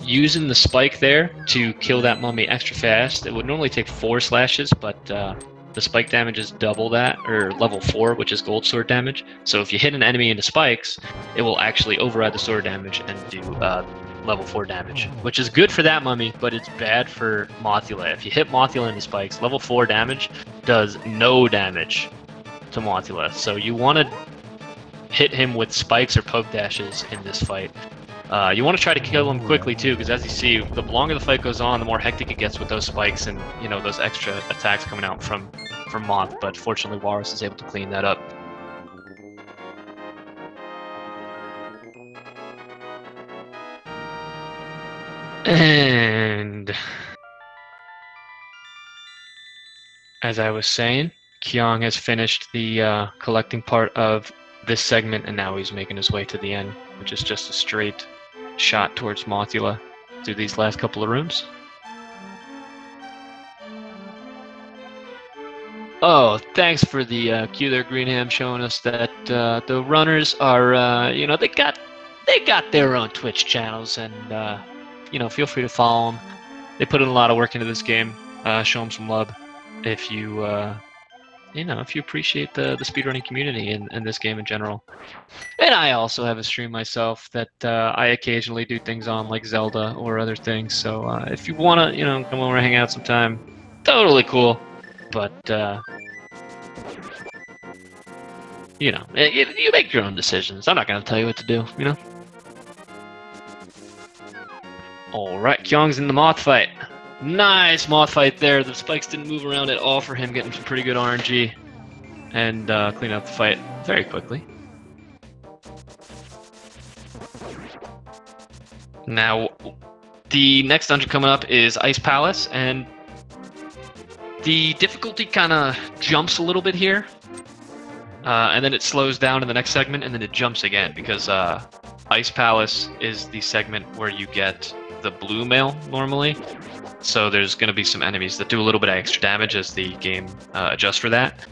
Using the spike there to kill that mummy extra fast, it would normally take 4 slashes, but the spike damage is double that, or level 4, which is gold sword damage. So if you hit an enemy into spikes, it will actually override the sword damage and do level 4 damage, which is good for that mummy, but it's bad for Mothula. If you hit Mothula into spikes, level 4 damage does no damage to Mothula. So you want to hit him with spikes or poke dashes in this fight. You want to try to kill him quickly too, because as you see, the longer the fight goes on, the more hectic it gets with those spikes and, you know, those extra attacks coming out from Moth. But fortunately, Walrus is able to clean that up. And as I was saying, Kyong has finished the collecting part of this segment, and now he's making his way to the end, which is just a straight shot towards Mothula through these last couple of rooms. Oh, thanks for the cue there, Greenham, showing us that the runners are, you know, they got their own Twitch channels, and you know, feel free to follow them. They put in a lot of work into this game. Show them some love if you you know, if you appreciate the speedrunning community in this game in general. And I also have a stream myself that I occasionally do things on, like Zelda or other things. So if you want to, you know, come over and hang out sometime, totally cool. But, you know, you make your own decisions. I'm not going to tell you what to do, you know? Alright, Kyong's in the Moth fight. Nice moth fight there. The spikes didn't move around at all for him, getting some pretty good RNG and cleaning up the fight very quickly. Now, the next dungeon coming up is Ice Palace, and the difficulty kind of jumps a little bit here, and then it slows down in the next segment, and then it jumps again, because Ice Palace is the segment where you get the blue mail normally, so there's going to be some enemies that do a little bit of extra damage as the game adjusts for that.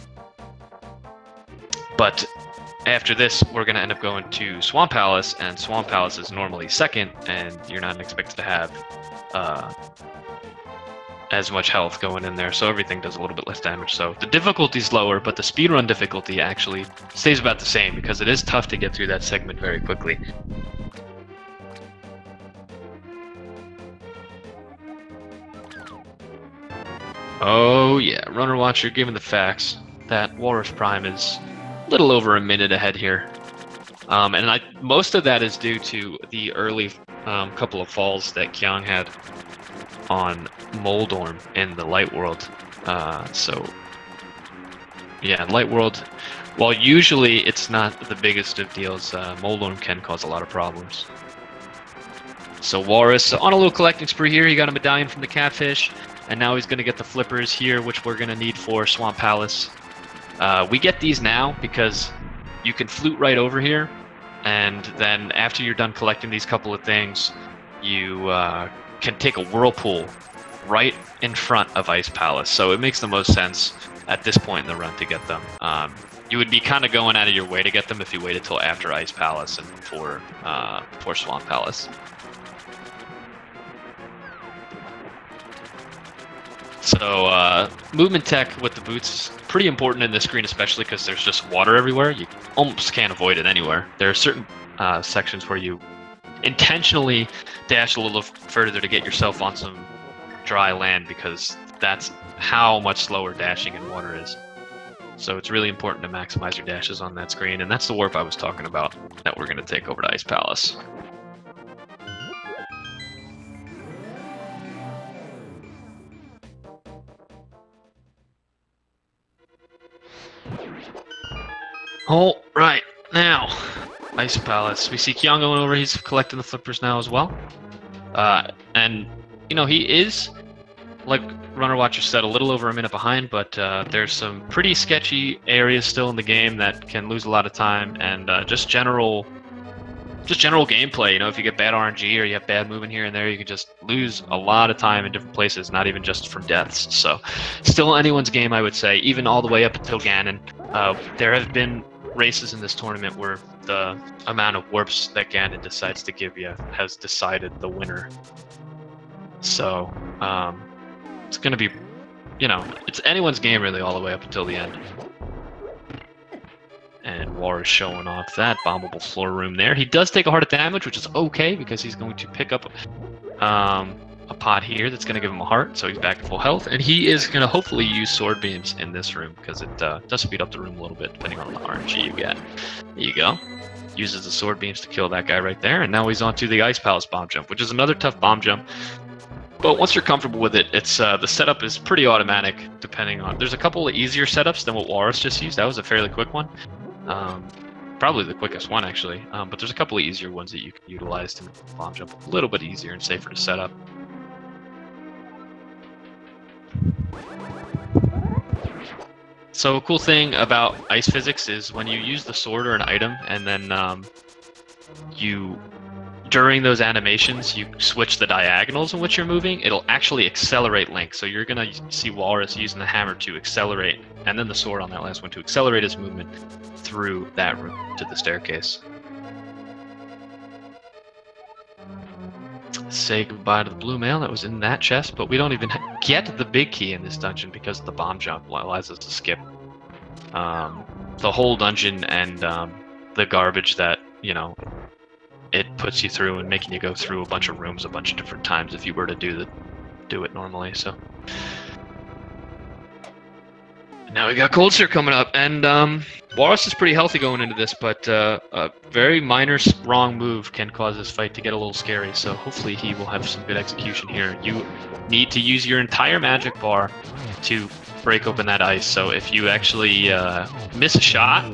But after this, we're going to end up going to Swamp Palace, and Swamp Palace is normally second, and you're not expected to have as much health going in there, so everything does a little bit less damage. So the difficulty's lower, but the speedrun difficulty actually stays about the same, because it is tough to get through that segment very quickly. Oh yeah, Runner Watcher giving the facts that Walrus Prime is a little over a minute ahead here. And most of that is due to the early couple of falls that Kyong had on Moldorm in the Light World. So yeah, Light World, while usually it's not the biggest of deals, Moldorm can cause a lot of problems. So Walrus on a little collecting spree here. He got a medallion from the catfish, and now he's going to get the flippers here, which we're going to need for Swamp Palace. We get these now because you can flute right over here, and then after you're done collecting these couple of things, you can take a whirlpool right in front of Ice Palace. So it makes the most sense at this point in the run to get them. You would be kind of going out of your way to get them if you waited till after Ice Palace and before Swamp Palace. So movement tech with the boots is pretty important in this screen, especially because there's just water everywhere. You almost can't avoid it anywhere. There are certain sections where you intentionally dash a little further to get yourself on some dry land, because that's how much slower dashing in water is. So it's really important to maximize your dashes on that screen, and that's the warp I was talking about that we're going to take over to Ice Palace. All right, now Ice Palace. We see Kyong going over. He's collecting the flippers now as well. And you know, he is, like Runner Watcher said, a little over a minute behind, but there's some pretty sketchy areas still in the game that can lose a lot of time, and just general gameplay. You know, if you get bad RNG or you have bad movement here and there, you can just lose a lot of time in different places, not even just from deaths. So still anyone's game, I would say, even all the way up until Ganon. There have been races in this tournament where the amount of warps that Ganon decides to give you has decided the winner. So it's going to be, you know, it's anyone's game really all the way up until the end. And War is showing off that bombable floor room there. He does take a heart of damage, which is okay, because he's going to pick up a pot here that's going to give him a heart, so he's back to full health. And he is going to hopefully use sword beams in this room, because it does speed up the room a little bit, depending on the RNG you get. There you go. Uses the sword beams to kill that guy right there, and now he's on to the Ice Palace bomb jump, which is another tough bomb jump. But once you're comfortable with it, it's the setup is pretty automatic, depending on... There's a couple of easier setups than what Walrus just used. That was a fairly quick one. Probably the quickest one, actually. But there's a couple of easier ones that you can utilize to make the bomb jump a little bit easier and safer to set up. So a cool thing about ice physics is when you use the sword or an item, and then during those animations, you switch the diagonals in which you're moving, it'll actually accelerate Link. So you're going to see Walrus using the hammer to accelerate, and then the sword on that last one to accelerate his movement through that room to the staircase. Say goodbye to the blue mail that was in that chest, but we don't even get the big key in this dungeon because the bomb jump allows us to skip the whole dungeon and the garbage that, you know, it puts you through, and making you go through a bunch of rooms a bunch of different times if you were to do it normally. So Now we got Cold Stare coming up, and Walrus is pretty healthy going into this, but a very minor wrong move can cause this fight to get a little scary, so hopefully he will have some good execution here. You need to use your entire magic bar to break open that ice, so if you actually miss a shot,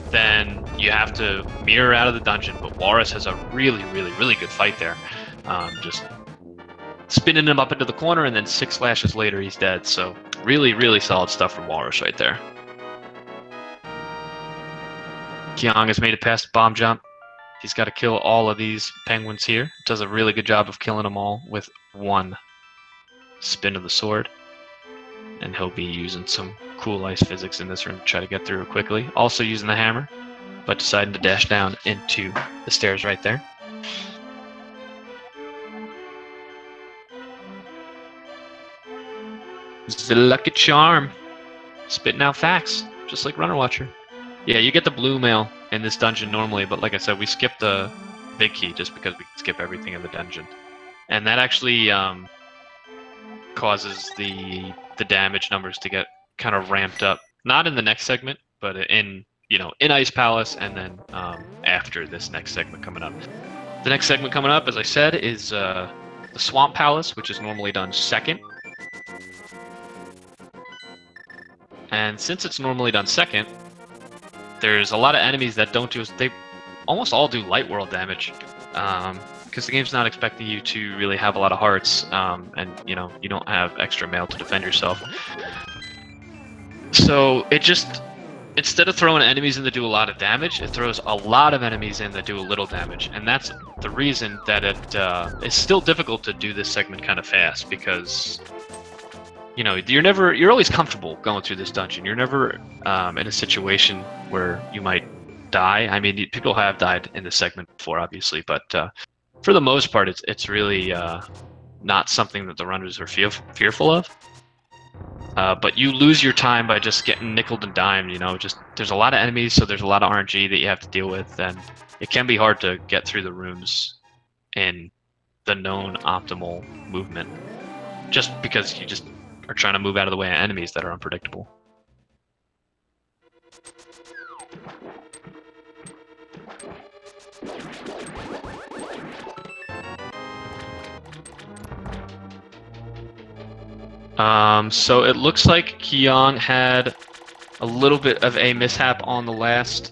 then you have to mirror out of the dungeon, but Walrus has a really, really, really good fight there. Just spinning him up into the corner, and then 6 slashes later he's dead, so really, really solid stuff from Walrus right there. Kyong has made it past the bomb jump. He's got to kill all of these penguins here. Does a really good job of killing them all with 1 spin of the sword. And he'll be using some cool ice physics in this room to try to get through it quickly. Also using the hammer, but deciding to dash down into the stairs right there. This is the lucky charm. Spitting out facts, just like Runner Watcher. Yeah, you get the blue mail in this dungeon normally, but like I said, we skipped the big key just because we can skip everything in the dungeon. And that actually causes the damage numbers to get kind of ramped up. Not in the next segment, but in Ice Palace, and then after this next segment coming up. The next segment coming up, as I said, is the Swamp Palace, which is normally done second. And since it's normally done second, there's a lot of enemies that don't do. They almost all do light world damage, because the game's not expecting you to really have a lot of hearts, and you don't have extra mail to defend yourself. So it just, instead of throwing enemies in that do a lot of damage, it throws a lot of enemies in that do a little damage, and that's the reason that it's still difficult to do this segment kind of fast, because you're always comfortable going through this dungeon. You're never in a situation where you might die. I mean, people have died in this segment before, obviously, but for the most part, it's really not something that the runners are fearful of. But you lose your time by just getting nickeled and dimed. Just there's a lot of enemies, so there's a lot of RNG that you have to deal with, and it can be hard to get through the rooms in the known optimal movement, just because you just are trying to move out of the way of enemies that are unpredictable. So it looks like Kyong had a little bit of a mishap on the last,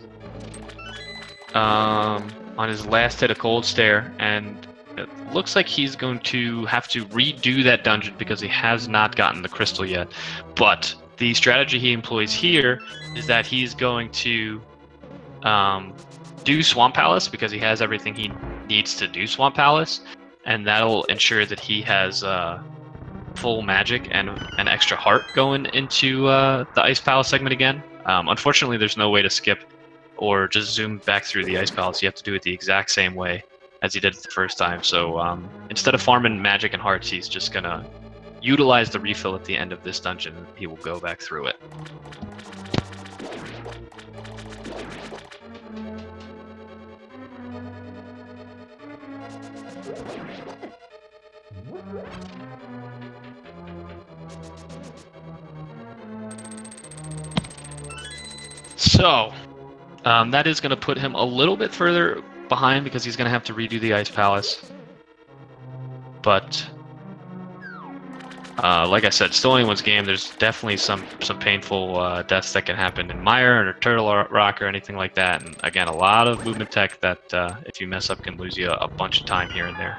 on his last hit of Cold Stare, and it looks like he's going to have to redo that dungeon because he has not gotten the crystal yet. But the strategy he employs here is that he's going to do Swamp Palace because he has everything he needs to do Swamp Palace, and that'll ensure that he has full magic and an extra heart going into the Ice Palace segment again. Unfortunately, there's no way to skip or just zoom back through the Ice Palace. You have to do it the exact same way as he did it the first time. So instead of farming magic and hearts, he's just gonna utilize the refill at the end of this dungeon. He will go back through it. So that is going to put him a little bit further behind because he's going to have to redo the Ice Palace. But like I said, still anyone's game. There's definitely some painful deaths that can happen in Mire or Turtle Rock or anything like that. And again, a lot of movement tech that if you mess up can lose you a bunch of time here and there.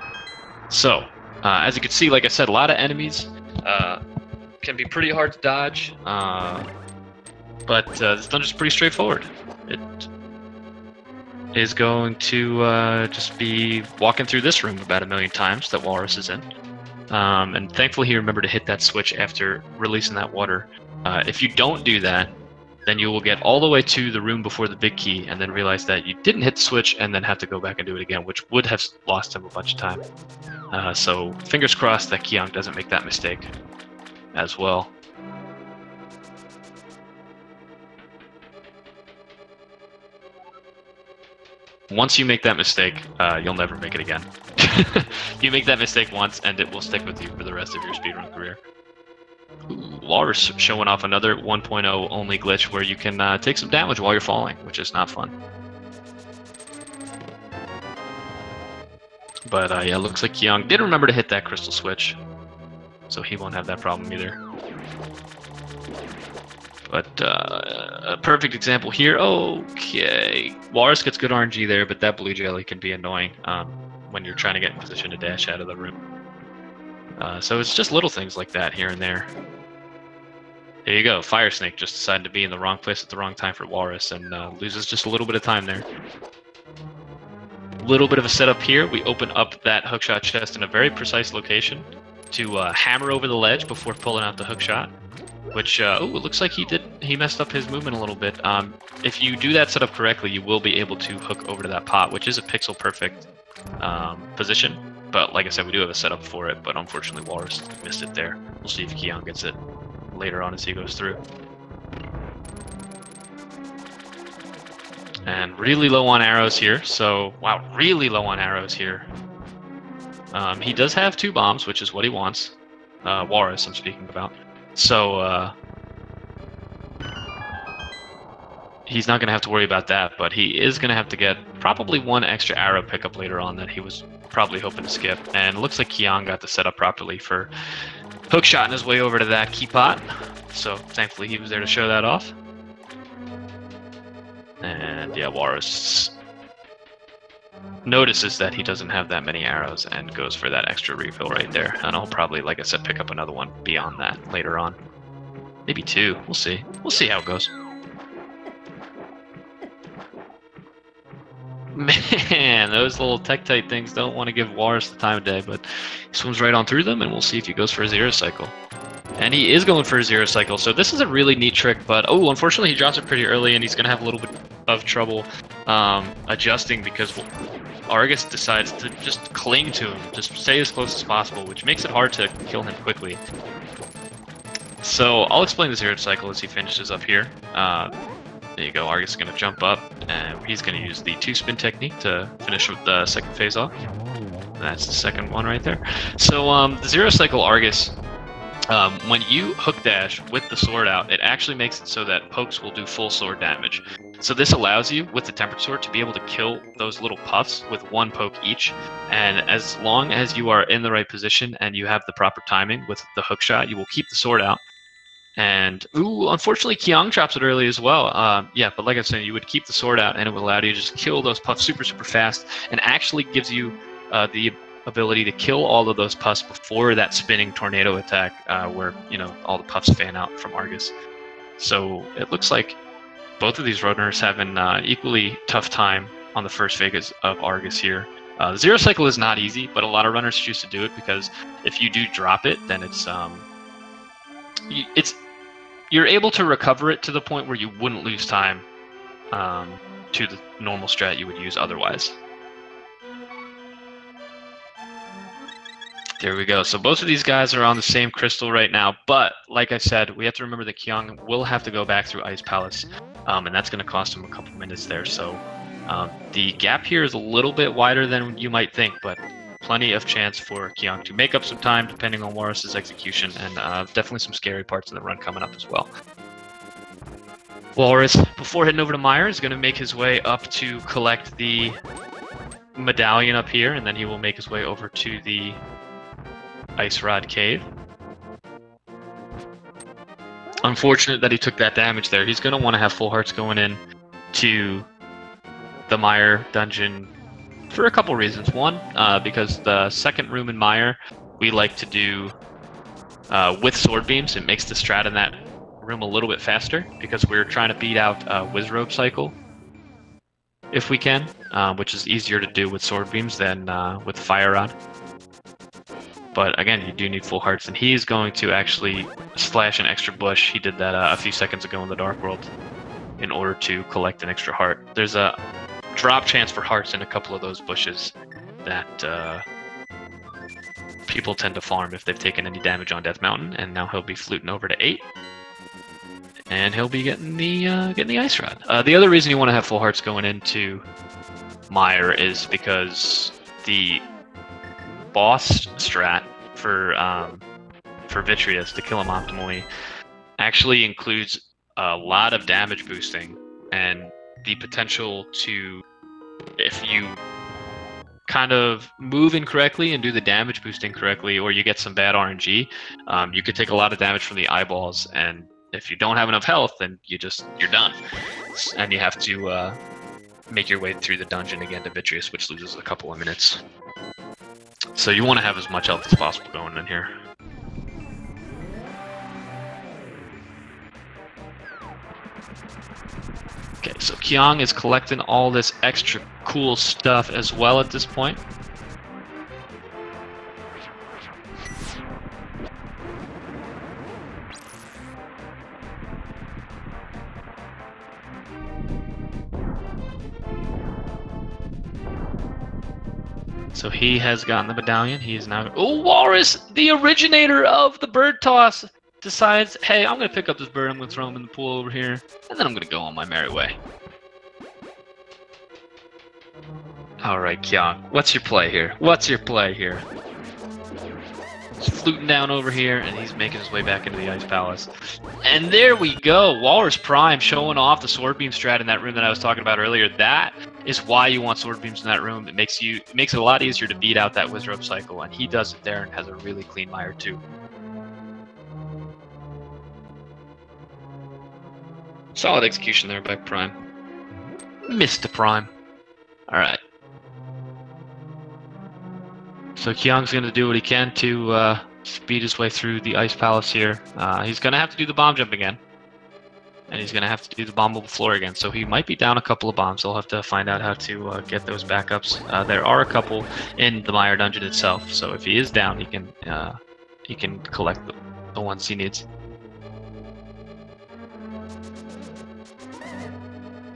So as you can see, like I said, a lot of enemies can be pretty hard to dodge. But this dungeon's pretty straightforward. It is going to just be walking through this room about 1 million times that Walrus is in. And thankfully he remembered to hit that switch after releasing that water. If you don't do that, then you will get all the way to the room before the big key and then realize that you didn't hit the switch and then have to go back and do it again, which would have lost him a bunch of time. So fingers crossed that Kyong doesn't make that mistake as well. Once you make that mistake, you'll never make it again. You make that mistake once, and it will stick with you for the rest of your speedrun career. Ooh, Walrus showing off another 1.0 only glitch where you can take some damage while you're falling, which is not fun. But yeah, looks like Kyong did remember to hit that crystal switch, so he won't have that problem either. But a perfect example here. Okay, Walrus gets good RNG there, but that blue jelly can be annoying when you're trying to get in position to dash out of the room. So it's just little things like that here and there. There you go. Fire Snake just decided to be in the wrong place at the wrong time for Walrus and loses just a little bit of time there. Little bit of a setup here. We open up that hookshot chest in a very precise location to hammer over the ledge before pulling out the hookshot. Which, oh, it looks like he messed up his movement a little bit. If you do that setup correctly, you will be able to hook over to that pot, which is a pixel perfect position. But like I said, we do have a setup for it, but unfortunately Walrus missed it there. We'll see if Kyong gets it later on as he goes through. And really low on arrows here, so, wow, really low on arrows here. He does have 2 bombs, which is what he wants. Walrus, I'm speaking about. So, he's not going to have to worry about that, but he is going to have to get probably 1 extra arrow pickup later on that he was probably hoping to skip. And it looks like Kyong got the setup properly for hookshotting his way over to that key pot. So, thankfully, he was there to show that off. And, yeah, Walrus notices that he doesn't have that many arrows and goes for that extra refill right there. And I'll probably, like I said, pick up another one beyond that later on. Maybe 2. We'll see. We'll see how it goes. Man, those little Tektite things don't want to give Walrus the time of day, but he swims right on through them, and we'll see if he goes for a 0 cycle. And he is going for a 0 cycle, so this is a really neat trick, but oh, unfortunately he drops it pretty early, and he's going to have a little bit of trouble adjusting because Argus decides to just cling to him, just stay as close as possible, which makes it hard to kill him quickly. So I'll explain the 0 cycle as he finishes up here. There you go, Argus is going to jump up, and he's going to use the 2-spin technique to finish with the second phase off. That's the second one right there. So the 0 cycle Argus, when you hook dash with the sword out, it actually makes it so that pokes will do full sword damage. So this allows you, with the tempered sword, to be able to kill those little puffs with 1 poke each. And as long as you are in the right position and you have the proper timing with the hook shot, you will keep the sword out. And, ooh, unfortunately, Kyong drops it early as well. Yeah, but like I said, you would keep the sword out, and it would allow you to just kill those puffs super, super fast, and actually gives you the ability to kill all of those puffs before that spinning tornado attack, where, you know, all the puffs fan out from Argus. So it looks like both of these runners have an equally tough time on the first phase of Argus here. The 0 cycle is not easy, but a lot of runners choose to do it because if you do drop it, then you're able to recover it to the point where you wouldn't lose time to the normal strat you would use otherwise. There we go. So both of these guys are on the same crystal right now, but like I said, we have to remember that Kyong will have to go back through Ice Palace, and that's going to cost him a couple minutes there. So the gap here is a little bit wider than you might think, but plenty of chance for Kyong to make up some time depending on Walrus's execution, and definitely some scary parts in the run coming up as well. Walrus, before heading over to Meyer, is going to make his way up to collect the medallion up here, and then he will make his way over to the Ice Rod Cave. Unfortunate that he took that damage there. He's going to want to have full hearts going in to the Meyer dungeon for a couple reasons. One, because the second room in Meyer we like to do with sword beams. It makes the strat in that room a little bit faster because we're trying to beat out Wizrobe cycle if we can, which is easier to do with sword beams than with Fire Rod. But again, you do need full hearts, and he's going to actually slash an extra bush. He did that a few seconds ago in the Dark World in order to collect an extra heart. There's a drop chance for hearts in a couple of those bushes that people tend to farm if they've taken any damage on Death Mountain, and now he'll be fluting over to 8. And he'll be getting the Ice Rod. The other reason you want to have full hearts going into Meyer is because the boss strat for for Vitreous to kill him optimally actually includes a lot of damage boosting and the potential to, if you kind of move incorrectly and do the damage boosting correctly, or you get some bad RNG, you could take a lot of damage from the eyeballs, and if you don't have enough health, then you're done. And you have to make your way through the dungeon again to Vitreous, which loses a couple of minutes. So you want to have as much health as possible going in here. Okay, so Kyong is collecting all this extra cool stuff as well at this point. So he has gotten the medallion. He is now... Oh, Walrus, the originator of the bird toss, decides, hey, I'm going to pick up this bird, I'm going to throw him in the pool over here, and then I'm going to go on my merry way. Alright, Kyong, what's your play here? What's your play here? He's fluting down over here, and he's making his way back into the Ice Palace. And there we go! Walrus Prime showing off the Sword Beam strat in that room that I was talking about earlier. That is why you want Sword Beams in that room. It makes it a lot easier to beat out that Wizrobe cycle, and he does it there and has a really clean mire too. Solid execution there by Prime. Mr. Prime. Alright. So Kyong's going to do what he can to speed his way through the Ice Palace here. He's going to have to do the bomb jump again. And he's going to have to do the bombable floor again. So he might be down a couple of bombs. He'll have to find out how to get those backups. There are a couple in the Mire dungeon itself. So if he is down, he can collect the ones he needs.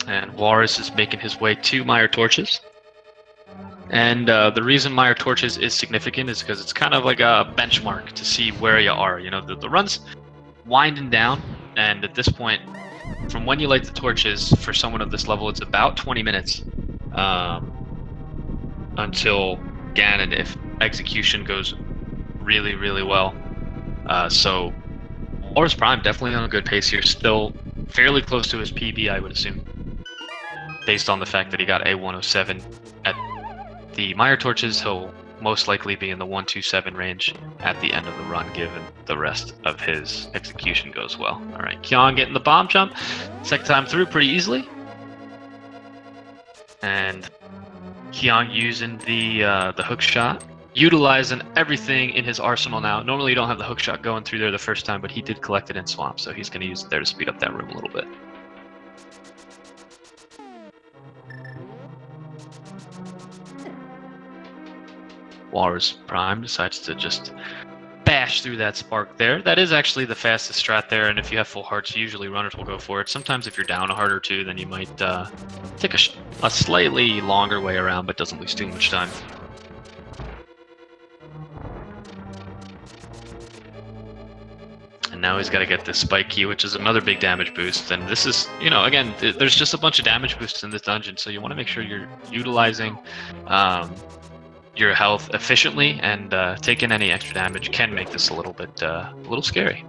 And Walrus is making his way to Mire Torches. And the reason Mire Torches is significant is because it's kind of like a benchmark to see where you are. You know, the run's winding down, and at this point, from when you light the torches, for someone of this level, it's about 20 minutes until Ganon, if execution goes really, really well. So Walrus Prime definitely on a good pace here, still fairly close to his PB, I would assume, based on the fact that he got a 107 at the Mire Torches. He'll most likely be in the 127 range at the end of the run, given the rest of his execution goes well. Alright, Kyong getting the bomb jump. Second time through pretty easily. And Kyong using the hook shot. Utilizing everything in his arsenal now. Normally you don't have the hook shot going through there the first time, but he did collect it in Swamp, so he's going to use it there to speed up that room a little bit. Walrus Prime decides to just bash through that spark there. That is actually the fastest strat there, and if you have full hearts, usually runners will go for it. Sometimes if you're down a heart or two, then you might take a slightly longer way around, but doesn't lose too much time. And now he's got to get this spike key, which is another big damage boost. And this is, you know, again, there's just a bunch of damage boosts in this dungeon, so you want to make sure you're utilizing your health efficiently, and taking any extra damage can make this a little bit scary.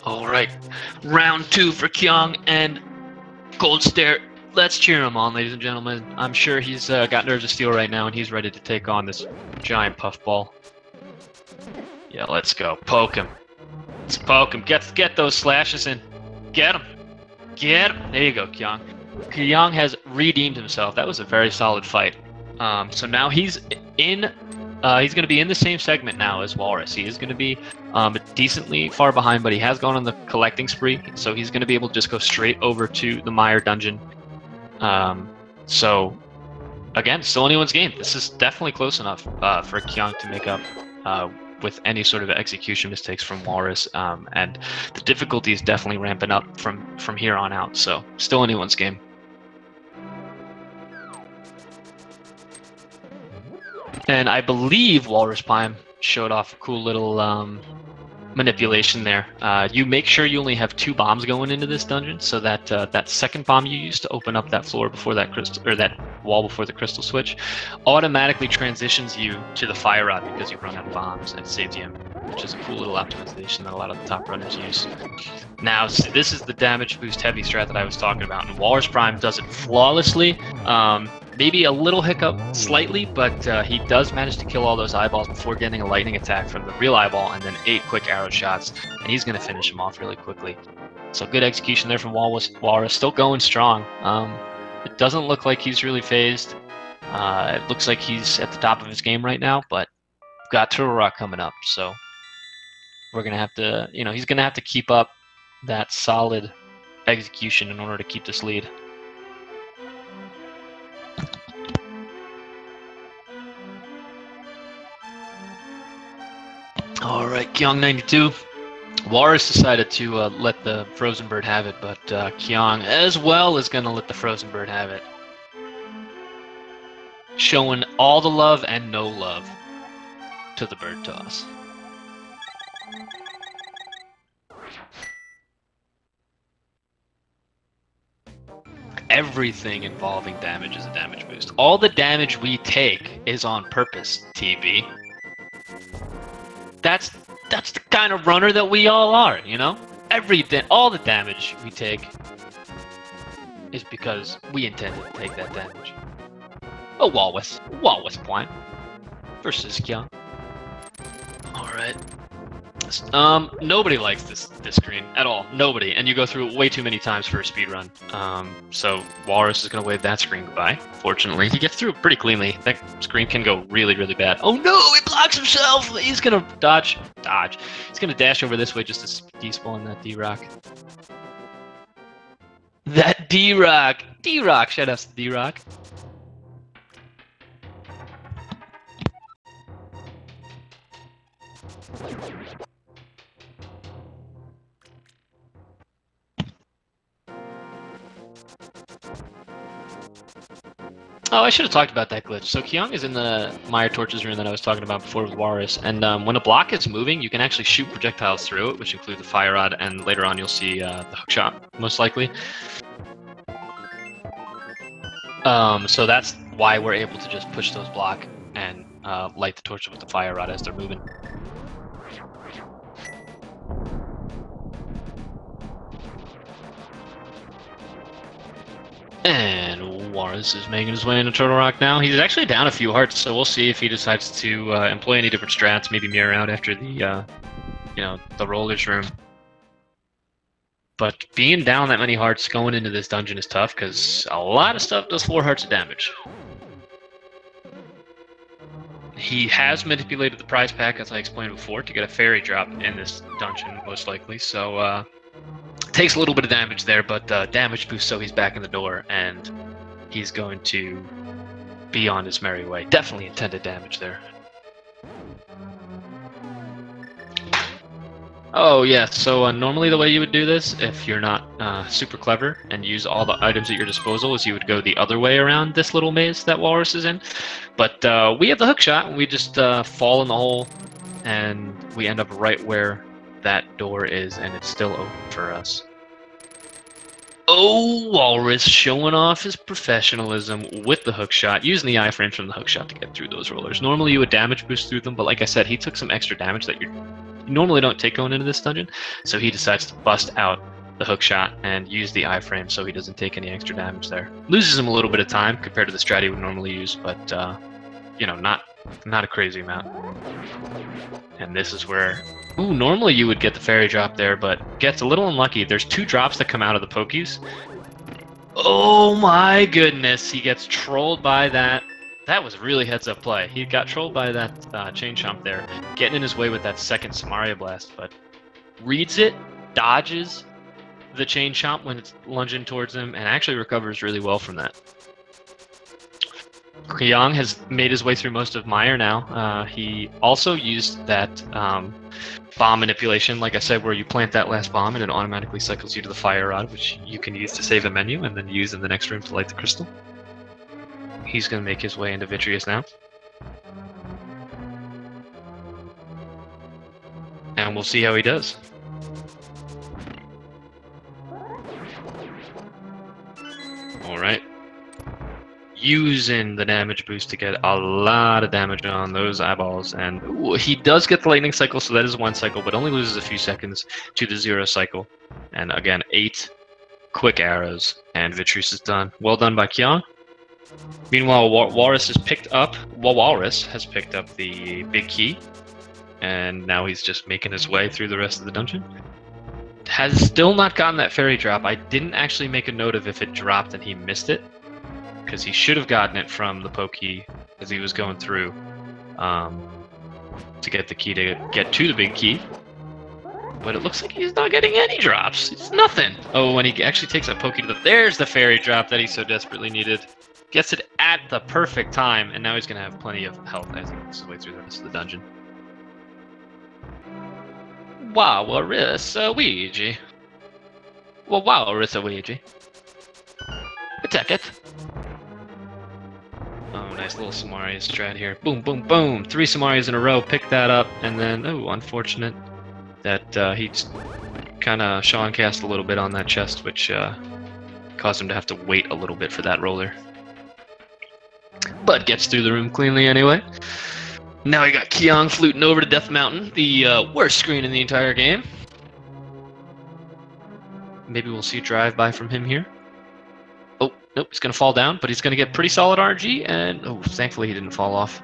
All right, round 2 for Kyong and Gold Stare. Let's cheer him on, ladies and gentlemen. I'm sure he's got nerves of steel right now, and he's ready to take on this giant puffball. Yeah, let's go. Poke him. Let's poke him. Get those slashes in. Get him. Get him. There you go, Kyong. Kyong has redeemed himself. That was a very solid fight. So now he's in. He's going to be in the same segment now as Walrus. He is going to be decently far behind, but he has gone on the collecting spree, so he's going to be able to just go straight over to the Mire dungeon. So again, still anyone's game. This is definitely close enough for Kyong to make up with any sort of execution mistakes from Walrus, and the difficulty is definitely ramping up from here on out. So still anyone's game. And I believe Walrus Prime showed off a cool little manipulation there. You make sure you only have 2 bombs going into this dungeon, so that that second bomb you used to open up that floor before that crystal, or that wall before the crystal switch, automatically transitions you to the fire rod because you run out of bombs, and it saves you, which is a cool little optimization that a lot of the top runners use. Now, so this is the damage boost heavy strat that I was talking about, and Walrus Prime does it flawlessly. Maybe a little hiccup slightly, but he does manage to kill all those eyeballs before getting a lightning attack from the real eyeball, and then 8 quick arrow shots, and he's going to finish him off really quickly. So good execution there from Walrus, still going strong. It doesn't look like he's really phased. It looks like he's at the top of his game right now, but we've got Turtle Rock coming up, so we're going to have to, he's going to have to keep up that solid execution in order to keep this lead. All right, Kyong92. Walrus decided to let the Frozen Bird have it, but Kyong as well is going to let the Frozen Bird have it. Showing all the love and no love to the bird toss. Everything involving damage is a damage boost. All the damage we take is on purpose, TB. That's the kind of runner that we all are, all the damage we take is because we intended to take that damage. A Walrus point versus Kyong. All right. Nobody likes this screen at all. Nobody, and you go through it way too many times for a speed run. So Walrus is gonna wave that screen goodbye. Fortunately, he gets through it pretty cleanly. That screen can go really, really bad. Oh no, he blocks himself. He's gonna dodge. He's gonna dash over this way just to despawn that D-Rock. That D-Rock. Shout out to D-Rock. Oh, I should have talked about that glitch. So Kyong is in the Mire Torches room that I was talking about before with Walrus, and when a block is moving, you can actually shoot projectiles through it, which include the fire rod, and later on you'll see the hook shot, most likely. So that's why we're able to just push those block and light the torches with the fire rod as they're moving. And Walrus is making his way into Turtle Rock now. He's actually down a few hearts, so we'll see if he decides to employ any different strats, maybe mirror out after the, the rollers room. But being down that many hearts going into this dungeon is tough, because a lot of stuff does 4 hearts of damage. He has manipulated the prize pack, as I explained before, to get a fairy drop in this dungeon, most likely, so takes a little bit of damage there, but damage boost, so he's back in the door, and he's going to be on his merry way. Definitely intended damage there. Oh yeah, so normally the way you would do this, if you're not super clever and use all the items at your disposal, is you would go the other way around this little maze that Walrus is in. But we have the hook shot, and we just fall in the hole, and we end up right where that door is, and it's still open for us. Oh, Walrus showing off his professionalism with the hook shot, using the iframes from the hook shot to get through those rollers. Normally you would damage boost through them, but like I said, he took some extra damage that you normally don't take going into this dungeon, so he decides to bust out the hook shot and use the iframe so he doesn't take any extra damage there. Loses him a little bit of time compared to the strat he would normally use, but not a crazy amount. And this is where, ooh, normally you would get the fairy drop there, but gets a little unlucky. There's 2 drops that come out of the pokies. Oh my goodness, he gets trolled by that. That was really heads-up play. He got trolled by that chain chomp there, getting in his way with that second Samaria Blast, but reads it, dodges the chain chomp when it's lunging towards him, and actually recovers really well from that. Kyong has made his way through most of Mire now. He also used that bomb manipulation, like I said, where you plant that last bomb and it automatically cycles you to the fire rod, which you can use to save a menu and then use in the next room to light the crystal. He's going to make his way into Vitreous now. And we'll see how he does. Alright. Using the damage boost to get a lot of damage on those eyeballs. And ooh, he does get the lightning cycle, so that is 1 cycle, but only loses a few seconds to the 0 cycle. And again, 8 quick arrows, and Vitreous is done. Well done by Kyong. Meanwhile, Walrus has picked up the big key, and now he's just making his way through the rest of the dungeon. Has still not gotten that fairy drop. I didn't actually make a note of if it dropped and he missed it, because he should have gotten it from the pokey as he was going through to get the key to get to the big key. But it looks like he's not getting any drops. It's nothing. Oh, when he actually takes a pokey to there's the fairy drop that he so desperately needed. Gets it at the perfect time, and now he's going to have plenty of health as he makes his way through the rest of the dungeon. Waluigi. Well, Waluigi. Attack it. Oh, nice little Samaria strat here. Boom, boom, boom. 3 Samarias in a row. Pick that up, and then, oh, unfortunate that he kind of Sean cast a little bit on that chest, which caused him to have to wait a little bit for that roller. But gets through the room cleanly anyway. Now we got Kyong fluting over to Death Mountain, the worst screen in the entire game. Maybe we'll see a drive-by from him here. Oh, nope, he's going to fall down, but he's going to get pretty solid RG, and oh, thankfully he didn't fall off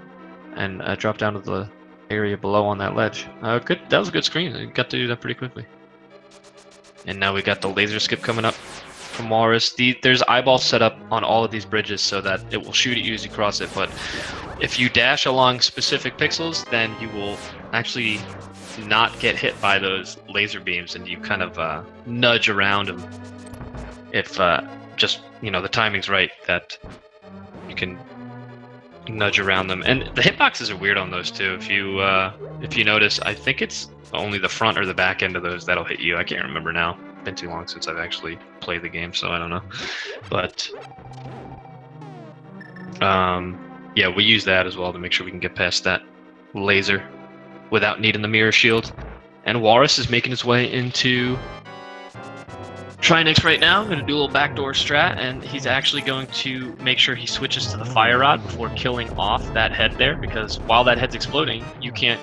and drop down to the area below on that ledge. Good. That was a good screen. He got to do that pretty quickly. And now we got the laser skip coming up from Walrus. There's eyeballs set up on all of these bridges so that it will shoot at you as you cross it, but if you dash along specific pixels, then you will actually not get hit by those laser beams, and you kind of nudge around them. If just, the timing's right, that you can nudge around them. And the hitboxes are weird on those too. If you notice, I think it's only the front or the back end of those that'll hit you. I can't remember now. It's been too long since I've actually played the game, so I don't know. But yeah, we use that as well to make sure we can get past that laser without needing the mirror shield. And Walrus is making his way into Trinix right now. I'm going to do a little backdoor strat, and he's actually going to make sure he switches to the fire rod before killing off that head there, because while that head's exploding, you can't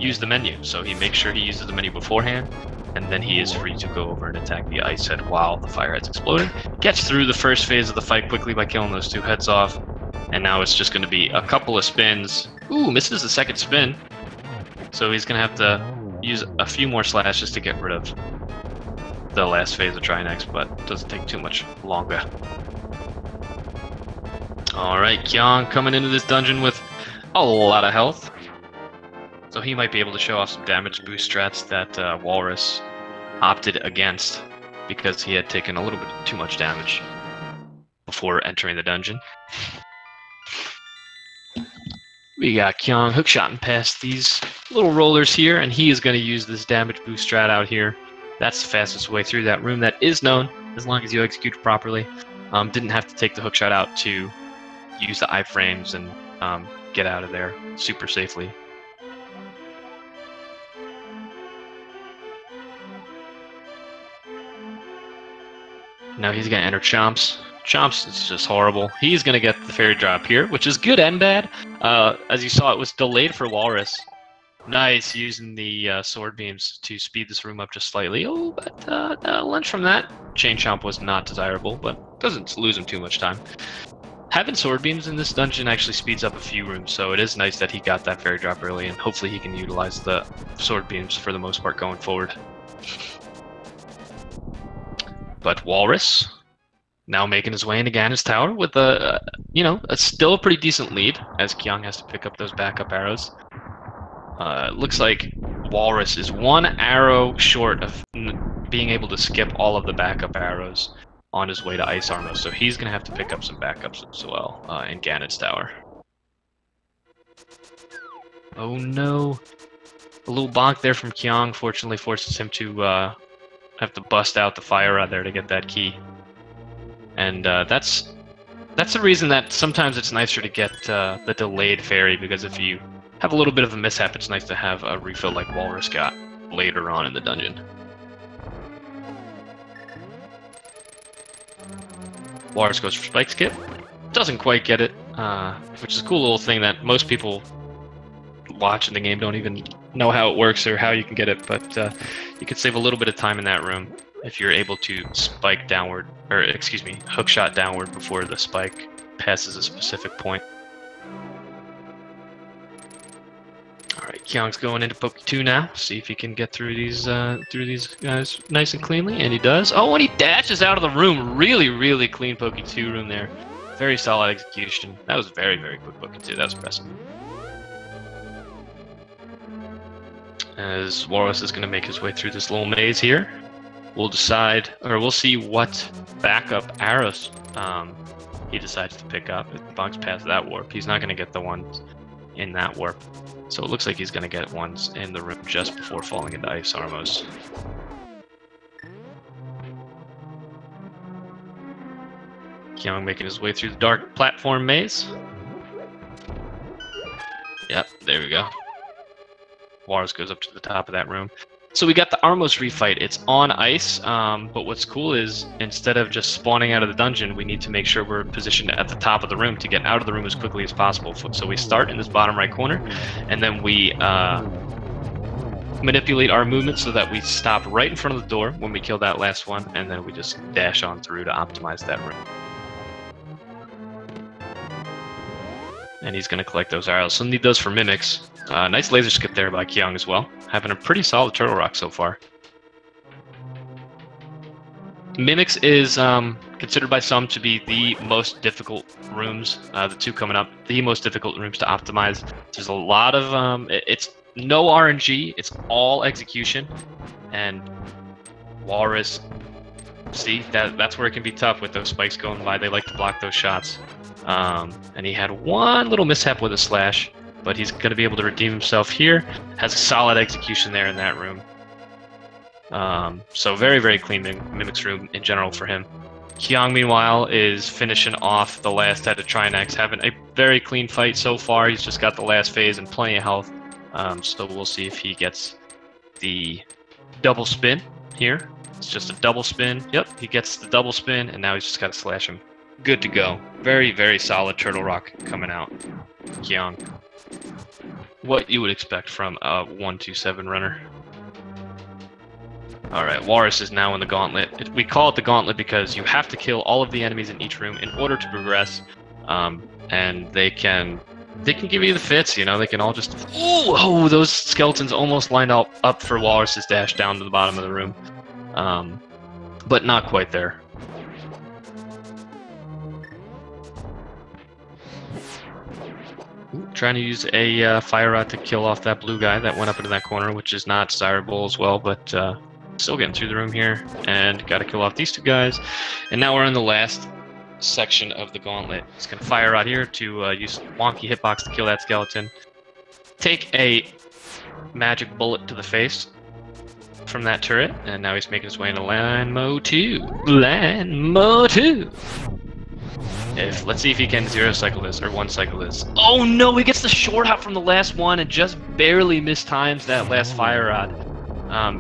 use the menu. So he makes sure he uses the menu beforehand, and then he is free to go over and attack the ice head while the fire head's exploding. Gets through the first phase of the fight quickly by killing those 2 heads off, and now it's just going to be a couple of spins. Ooh, misses the second spin. So he's going to have to use a few more slashes to get rid of the last phase of Trinix, but it doesn't take too much longer. Alright, Kyong coming into this dungeon with a lot of health. So he might be able to show off some damage boost strats that Walrus opted against because he had taken a little bit too much damage before entering the dungeon. We got Kyong hookshotting past these little rollers here, and he is going to use this damage boost strat out here. That's the fastest way through that room. That is known, as long as you execute it properly. Didn't have to take the hookshot out to use the iframes and get out of there super safely. Now he's going to enter Chomps. Chomps is just horrible. He's going to get the fairy drop here, which is good and bad. As you saw, it was delayed for Walrus. Nice, using the sword beams to speed this room up just slightly. Oh, but lunch from that. Chain Chomp was not desirable, but doesn't lose him too much time. Having sword beams in this dungeon actually speeds up a few rooms, so it is nice that he got that fairy drop early, and hopefully he can utilize the sword beams for the most part going forward. But Walrus now making his way into Ganon's tower with a still a pretty decent lead, as Kyong has to pick up those backup arrows. Looks like Walrus is 1 arrow short of being able to skip all of the backup arrows on his way to Ice Armor, so he's going to have to pick up some backups as well in Ganon's tower. Oh no. A little bonk there from Kyong fortunately forces him to have to bust out the fire rod there to get that key. And that's the reason that sometimes it's nicer to get the delayed fairy, because if you have a little bit of a mishap. It's nice to have a refill like Walrus got later on in the dungeon. Walrus goes for Spike Skip. Doesn't quite get it, which is a cool little thing that most people watching the game don't even know how it works or how you can get it, but you can save a little bit of time in that room if you're able to spike downward, or excuse me, hook shot downward before the spike passes a specific point. Alright, Kyong's going into Poke 2 now. See if he can get through these guys nice and cleanly, and he does. Oh, and he dashes out of the room. Really, really clean Poke 2 room there. Very solid execution. That was very, very quick Poke 2. That was impressive. As Walrus is going to make his way through this little maze here, we'll decide, or we'll see what backup arrows he decides to pick up. If he bonks past that warp, he's not going to get the ones in that warp. So it looks like he's going to get ones in the room just before falling into Ice Armos. Kyong making his way through the dark platform maze. Yep, there we go. Walrus goes up to the top of that room. So we got the Armos refight. It's on ice, but what's cool is instead of just spawning out of the dungeon, we need to make sure we're positioned at the top of the room to get out of the room as quickly as possible. So we start in this bottom right corner, and then we manipulate our movement so that we stop right in front of the door when we kill that last one, and then we just dash on through to optimize that room. And he's going to collect those arrows. So need those for mimics. Nice laser skip there by Kyong as well. Having a pretty solid Turtle Rock so far. Mimics is considered by some to be the most difficult rooms, the two coming up, the most difficult rooms to optimize. There's a lot of, it's no RNG, it's all execution. And Walrus, see, that's where it can be tough with those spikes going by. They like to block those shots. And he had one little mishap with a slash, but he's going to be able to redeem himself here. Has a solid execution there in that room. So very, very clean Mimic's room in general for him. Kyong, meanwhile, is finishing off the last head of Trinax, having a very clean fight so far. He's just got the last phase and plenty of health. So we'll see if he gets the double spin here. It's just a double spin. Yep, he gets the double spin, and now he's just got to slash him. Good to go. Very, very solid Turtle Rock coming out. Kyong. What you would expect from a 1-2-7 runner. Alright, Walrus is now in the gauntlet. We call it the gauntlet because you have to kill all of the enemies in each room in order to progress. And they can give you the fits, you know, they can all just... Ooh, oh, those skeletons almost lined up for Walrus's dash down to the bottom of the room. But not quite there. Trying to use a fire rod to kill off that blue guy that went up into that corner, which is not desirable as well, but still getting through the room here, and got to kill off these two guys. And now we're in the last section of the gauntlet. He's going to fire rod here to use wonky hitbox to kill that skeleton. Take a magic bullet to the face from that turret, and now he's making his way into Landmo 2. Landmo 2! Let's see if he can zero cycle this, or one cycle this. Oh no, he gets the short hop from the last one and just barely mistimes that last fire rod.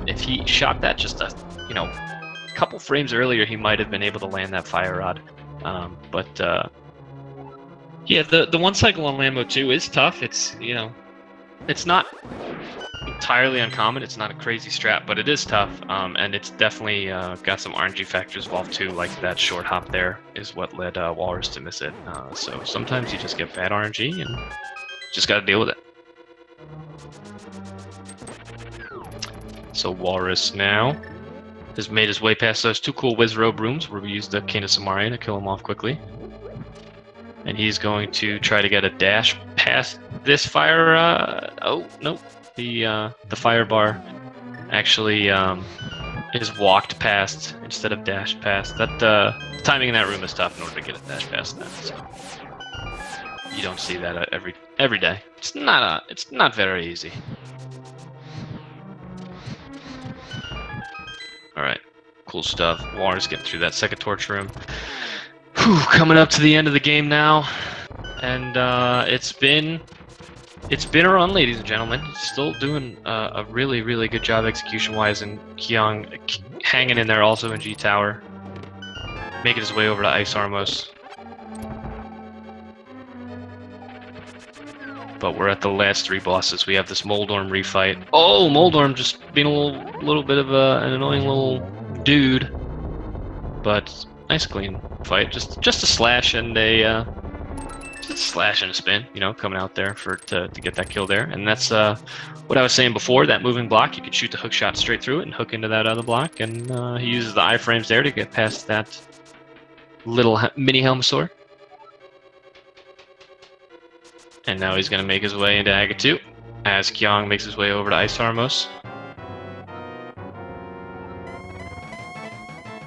If he shot that just a couple frames earlier, he might have been able to land that fire rod. Yeah, the one cycle on Landmo 2 is tough. It's it's not entirely uncommon. It's not a crazy strat, but it is tough, and it's definitely got some RNG factors involved too, like that short hop there is what led Walrus to miss it. So sometimes you just get bad RNG and just got to deal with it. So Walrus now has made his way past those two cool Wizrobe rooms where we used the Cane of Samaria to kill him off quickly. And he's going to try to get a dash past this fire. Oh, nope. The fire bar actually is walked past instead of dashed past. That the timing in that room is tough in order to get a dash past that. So you don't see that every day. It's not very easy. All right, cool stuff. Walrus getting through that second torch room. Whew, coming up to the end of the game now, and it's been It's been a run, ladies and gentlemen. Still doing a really, really good job execution-wise, and Kyong hanging in there also in G Tower, making his way over to Ice Armos. But we're at the last 3 bosses. We have this Moldorm refight. Oh, Moldorm just being a little bit of an annoying little dude, but nice clean fight. Just a slash and a spin, you know, coming out there to get that kill there. And that's what I was saying before, that moving block, you could shoot the hook shot straight through it and hook into that other block, and he uses the iframes there to get past that little mini Helmosaur. And now he's going to make his way into Aga 2 as Kyong makes his way over to Ice Armos.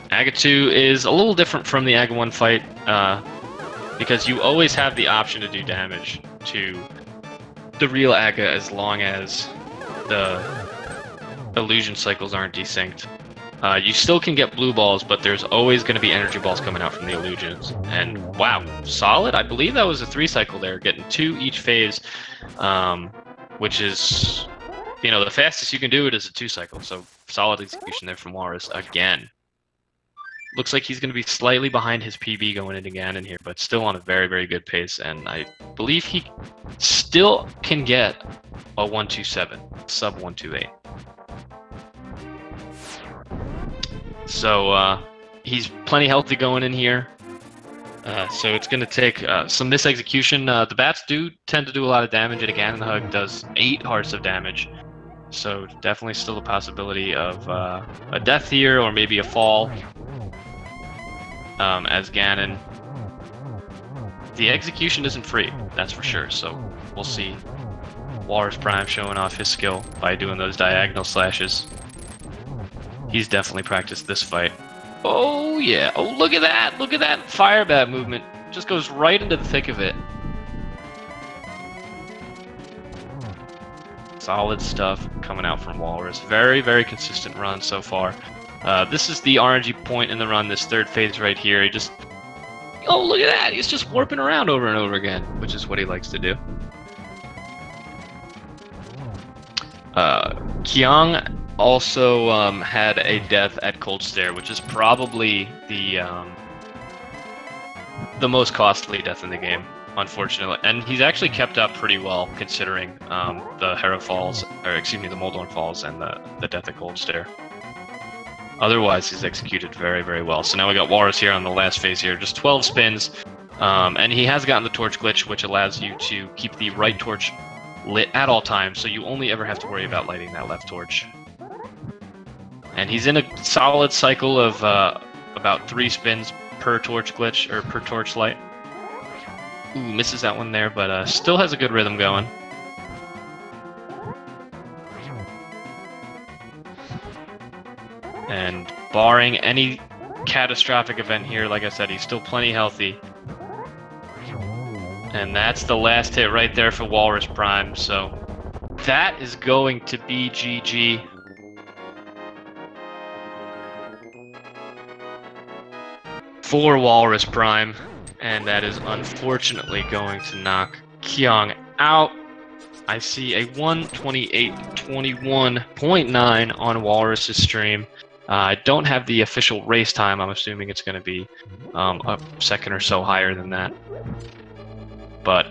Aga 2 is a little different from the Aga 1 fight, because you always have the option to do damage to the real Aga as long as the illusion cycles aren't desynced. You still can get blue balls, but there's always going to be energy balls coming out from the illusions. And wow, solid. I believe that was a 3 cycle there, getting 2 each phase, which is, you know, the fastest you can do it is a 2 cycle. So solid execution there from Walrus again. Looks like he's going to be slightly behind his PB going into Ganon here, but still on a very, very good pace. And I believe he still can get a 127, sub 128. So he's plenty healthy going in here. So it's going to take some misexecution. The bats do tend to do a lot of damage, and again, the hug does 8 hearts of damage. So definitely still a possibility of a death here, or maybe a fall. As Ganon, the execution isn't free, that's for sure. So we'll see Walrus Prime showing off his skill by doing those diagonal slashes. He's definitely practiced this fight. Oh yeah, oh look at that, fire bat movement. Just goes right into the thick of it. Solid stuff coming out from Walrus. Very, very consistent run so far. This is the RNG point in the run, this 3rd phase right here. He just, oh look at that, he's just warping around over and over again, which is what he likes to do. Kyong also had a death at Cold Stare, which is probably the most costly death in the game, unfortunately. And he's actually kept up pretty well considering the Hera Falls, or excuse me, the Moldorm Falls and the death at Cold Stare. Otherwise, he's executed very, very well. So now we got Walrus here on the last phase here, just 12 spins, and he has gotten the torch glitch, which allows you to keep the right torch lit at all times, so you only ever have to worry about lighting that left torch. And he's in a solid cycle of about 3 spins per torch glitch, or per torch light. Ooh, misses that one there, but still has a good rhythm going. And barring any catastrophic event here, like I said, he's still plenty healthy. And that's the last hit right there for Walrus Prime, so that is going to be GG. For Walrus Prime, and that is unfortunately going to knock Kyong out. I see a 128.21.9 on Walrus's stream. I don't have the official race time. I'm assuming it's going to be a second or so higher than that. But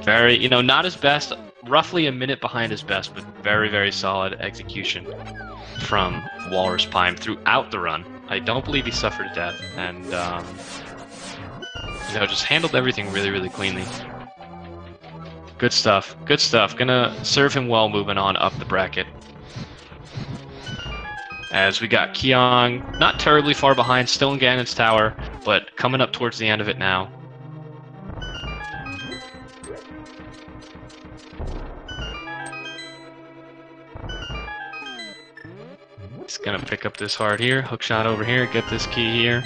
very, you know, not his best, roughly a minute behind his best, but very, very solid execution from Walrus Prime throughout the run. I don't believe he suffered a death, and you know, just handled everything really, really cleanly. Good stuff, good stuff. Gonna serve him well moving on up the bracket. As we got Kyong, not terribly far behind, still in Ganon's tower, but coming up towards the end of it now. He's gonna pick up this heart here, hook shot over here, get this key here,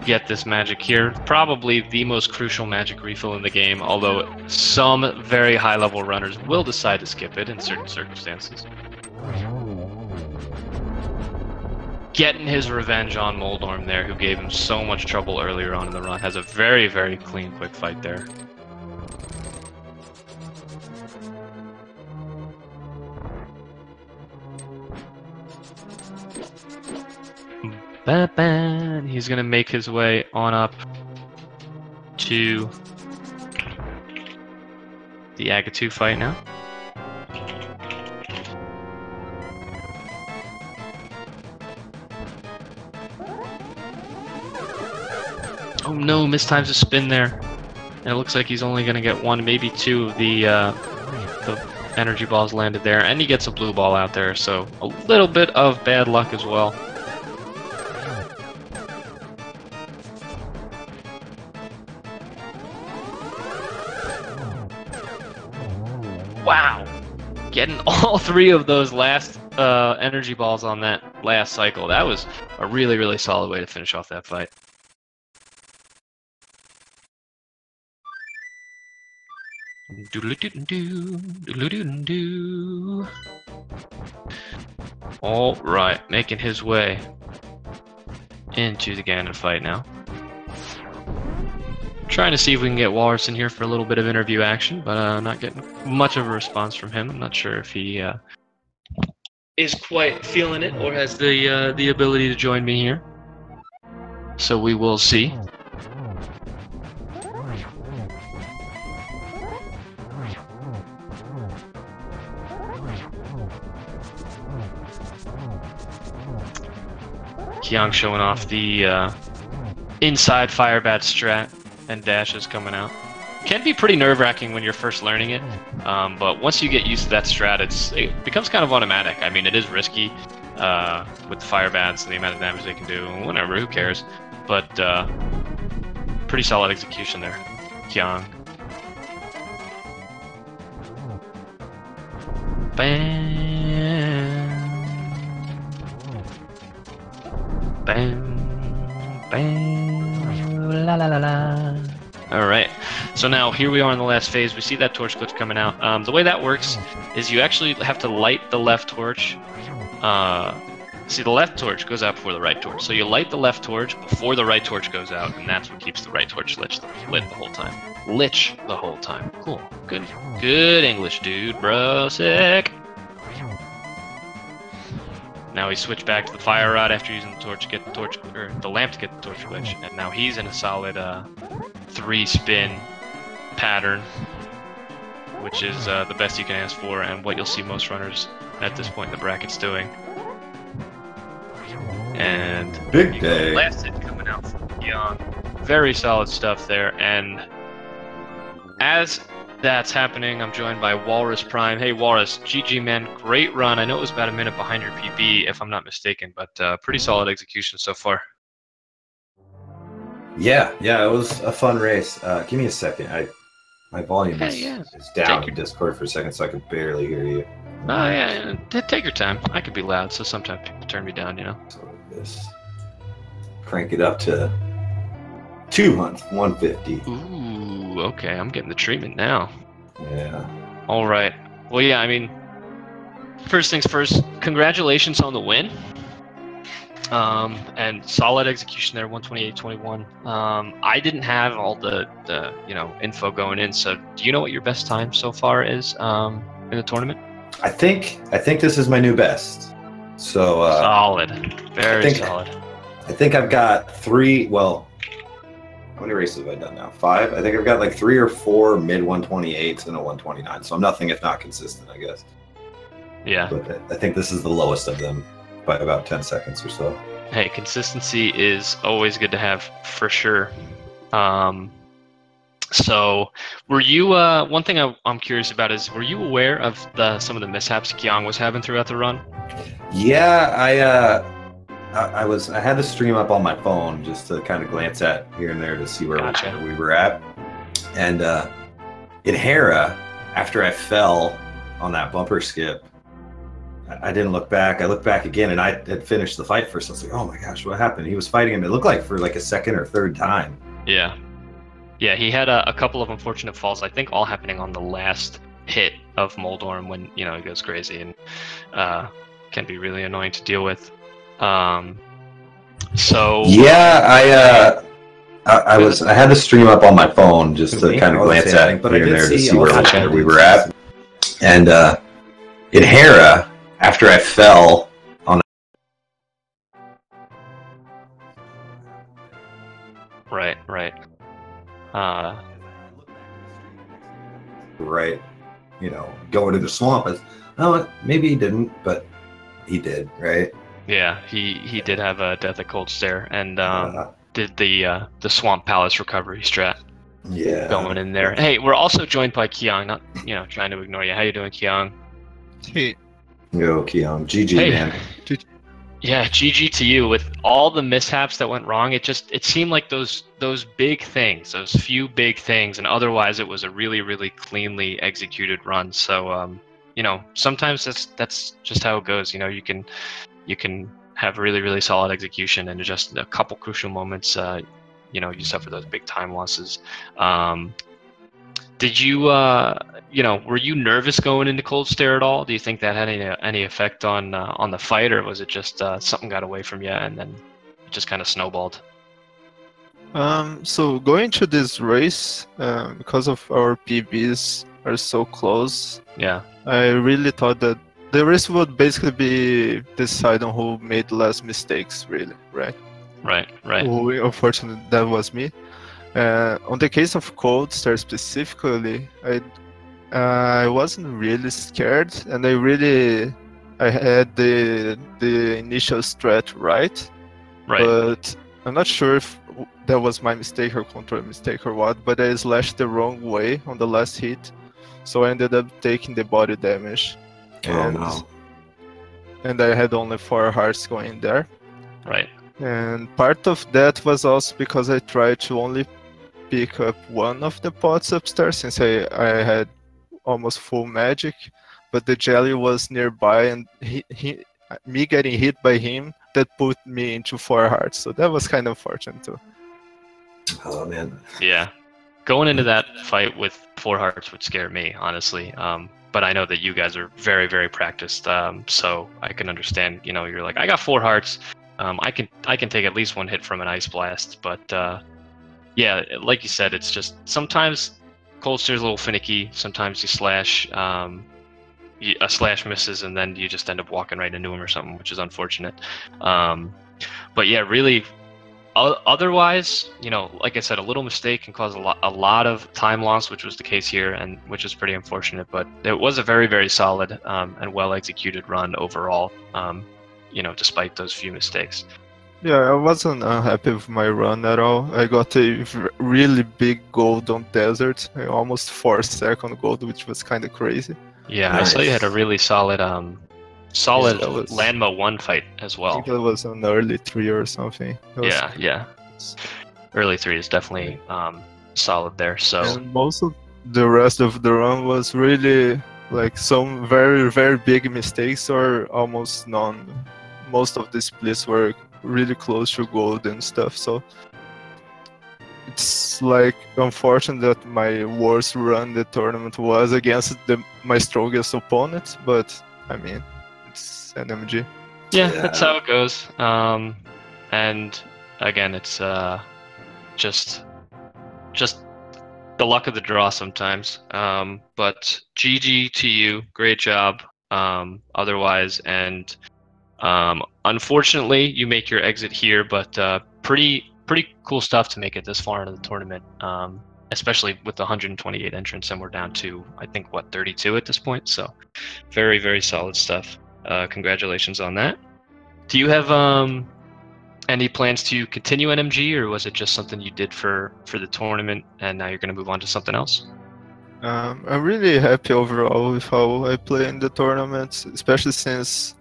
get this magic here. Probably the most crucial magic refill in the game, although some very high level runners will decide to skip it in certain circumstances. Getting his revenge on Moldorm there, who gave him so much trouble earlier on in the run. Has a very, very clean, quick fight there. He's gonna make his way on up to the Agatu fight now. Oh no, mistimes a spin there. And it looks like he's only gonna get one, maybe two of the energy balls landed there, and he gets a blue ball out there, so a little bit of bad luck as well. Wow! Getting all three of those last energy balls on that last cycle. That was a really, really solid way to finish off that fight. All right, making his way into the Ganon fight now. Trying to see if we can get Walrus in here for a little bit of interview action, but not getting much of a response from him. I'm not sure if he is quite feeling it or has the ability to join me here. So we will see. Kyong showing off the inside fire bat strat and dashes coming out. Can be pretty nerve-wracking when you're first learning it, but once you get used to that strat, it becomes kind of automatic. I mean, it is risky with the fire bats and the amount of damage they can do. Whatever, who cares? But pretty solid execution there, Kyong. Bam. Bam, bam, la la la la. Alright, so now here we are in the last phase. We see that torch glitch coming out. The way that works is you actually have to light the left torch. See, the left torch goes out before the right torch. So you light the left torch before the right torch goes out, and that's what keeps the right torch lit the whole time. Lich the whole time. Cool. Good English, dude, bro. Sick. Now he switched back to the fire rod after using the torch to get the torch, or the lamp to get the torch glitch, and now he's in a solid 3-spin pattern, which is the best you can ask for, and what you'll see most runners at this point in the brackets doing. And big day. Last hit coming out from Young, very solid stuff there. And as that's happening, I'm joined by Walrus Prime. Hey Walrus, GG man, great run. I know it was about a minute behind your PB, if I'm not mistaken, but pretty solid execution so far. Yeah, it was a fun race. Give me a second. My volume is down in Discord for a second, so I can barely hear you. Oh yeah, take your time. I could be loud, so sometimes people turn me down, you know. So this, crank it up to 150. Ooh, okay, I'm getting the treatment now. Yeah. All right. Well, yeah, I mean, first things first, congratulations on the win. And solid execution there, 128.21. I didn't have all the info going in, so do you know what your best time so far is in the tournament? I think this is my new best. So solid, very solid. I think I've got 3. Well, how many races have I done now? 5. I think I've got like 3 or 4 mid 128s and a 129. So I'm nothing if not consistent, I guess. Yeah. But I think this is the lowest of them by about 10 seconds or so. Hey, consistency is always good to have for sure. So, were you? One thing I'm curious about is, were you aware of some of the mishaps Kyong was having throughout the run? Yeah, I had the stream up on my phone just to kind of glance at here and there to see where we were at. And in Hera, after I fell on that bumper skip, I didn't look back. I looked back again, and I had finished the fight first. I was like, "Oh my gosh, what happened?" He was fighting him. It looked like for like a second or third time. Yeah. Yeah, he had a couple of unfortunate falls, I think all happening on the last hit of Moldorm when, he goes crazy and can be really annoying to deal with. So yeah, I had the stream up on my phone just to kind of glance at here and there to see where we were at. And in Hera, after I fell on Right, right. Uh, right, going to the swamp. Oh, maybe he didn't, but he did, right? yeah, he did have a death at cold stare, and Uh, did the Swamp Palace recovery strat yeah. going in there. Hey, we're also joined by Kyong. Not trying to ignore you. How you doing, Kyong? Hey, Yo, Keon. GG, Hey. man. Yeah, GG to you. With all the mishaps that went wrong, it seemed like those big things, those few big things, and otherwise it was a really, really cleanly executed run. So sometimes that's just how it goes. You can have really, really solid execution, and just a couple crucial moments, you suffer those big time losses. Did you, were you nervous going into Cold Stare at all? Do you think that had any effect on the fight, or was it just something got away from you and then it just kind of snowballed? So going to this race, because of our PBs are so close, Yeah. I really thought that the race would basically be decided on who made less mistakes, really, right? Right. Unfortunately, that was me. On the case of Cold Stare specifically, I wasn't really scared, and I had the initial strat right. But I'm not sure if that was my mistake or control mistake or what, but I slashed the wrong way on the last hit, so I ended up taking the body damage. Oh, no. And I had only 4 hearts going there. Right. And part of that was also because I tried to only pick up one of the pots upstairs, since I had almost full magic, but the jelly was nearby, and me getting hit by him, that put me into 4 hearts, so that was kind of fortunate too. Oh, man. Yeah. Going into that fight with 4 hearts would scare me, honestly. But I know that you guys are very, very practiced, so I can understand. You're like, I got 4 hearts. I can take at least one hit from an ice blast, but yeah, like you said, it's just sometimes Cold Stare's a little finicky. Sometimes you slash, a slash misses, and then you just end up walking right into him or something, which is unfortunate. But yeah, really, otherwise, like I said, a little mistake can cause a lot of time loss, which was the case here, and which is pretty unfortunate. But it was a very, very solid and well executed run overall. Despite those few mistakes. Yeah, I wasn't unhappy with my run at all. I got a really big gold on desert, almost 4-second gold, which was kind of crazy. Yeah, Nice. I saw you had a really solid Landma 1 fight as well. I think it was an early 3 or something. Yeah. Early 3 is definitely solid there. So and most of the rest of the run was really like some very, very big mistakes or almost none. Most of the splits were really close to gold and stuff, so it's like unfortunate that my worst run the tournament was against my strongest opponent, but I mean, it's NMG. Yeah, that's how it goes. And again, it's just the luck of the draw sometimes. But GG to you, great job. Otherwise, and unfortunately, you make your exit here, but pretty cool stuff to make it this far into the tournament, especially with the 128 entrants, and we're down to, I think, 32 at this point. So very, very solid stuff. Congratulations on that. Do you have any plans to continue NMG, or was it just something you did for the tournament and now you're going to move on to something else? I'm really happy overall with how I play in the tournament, especially since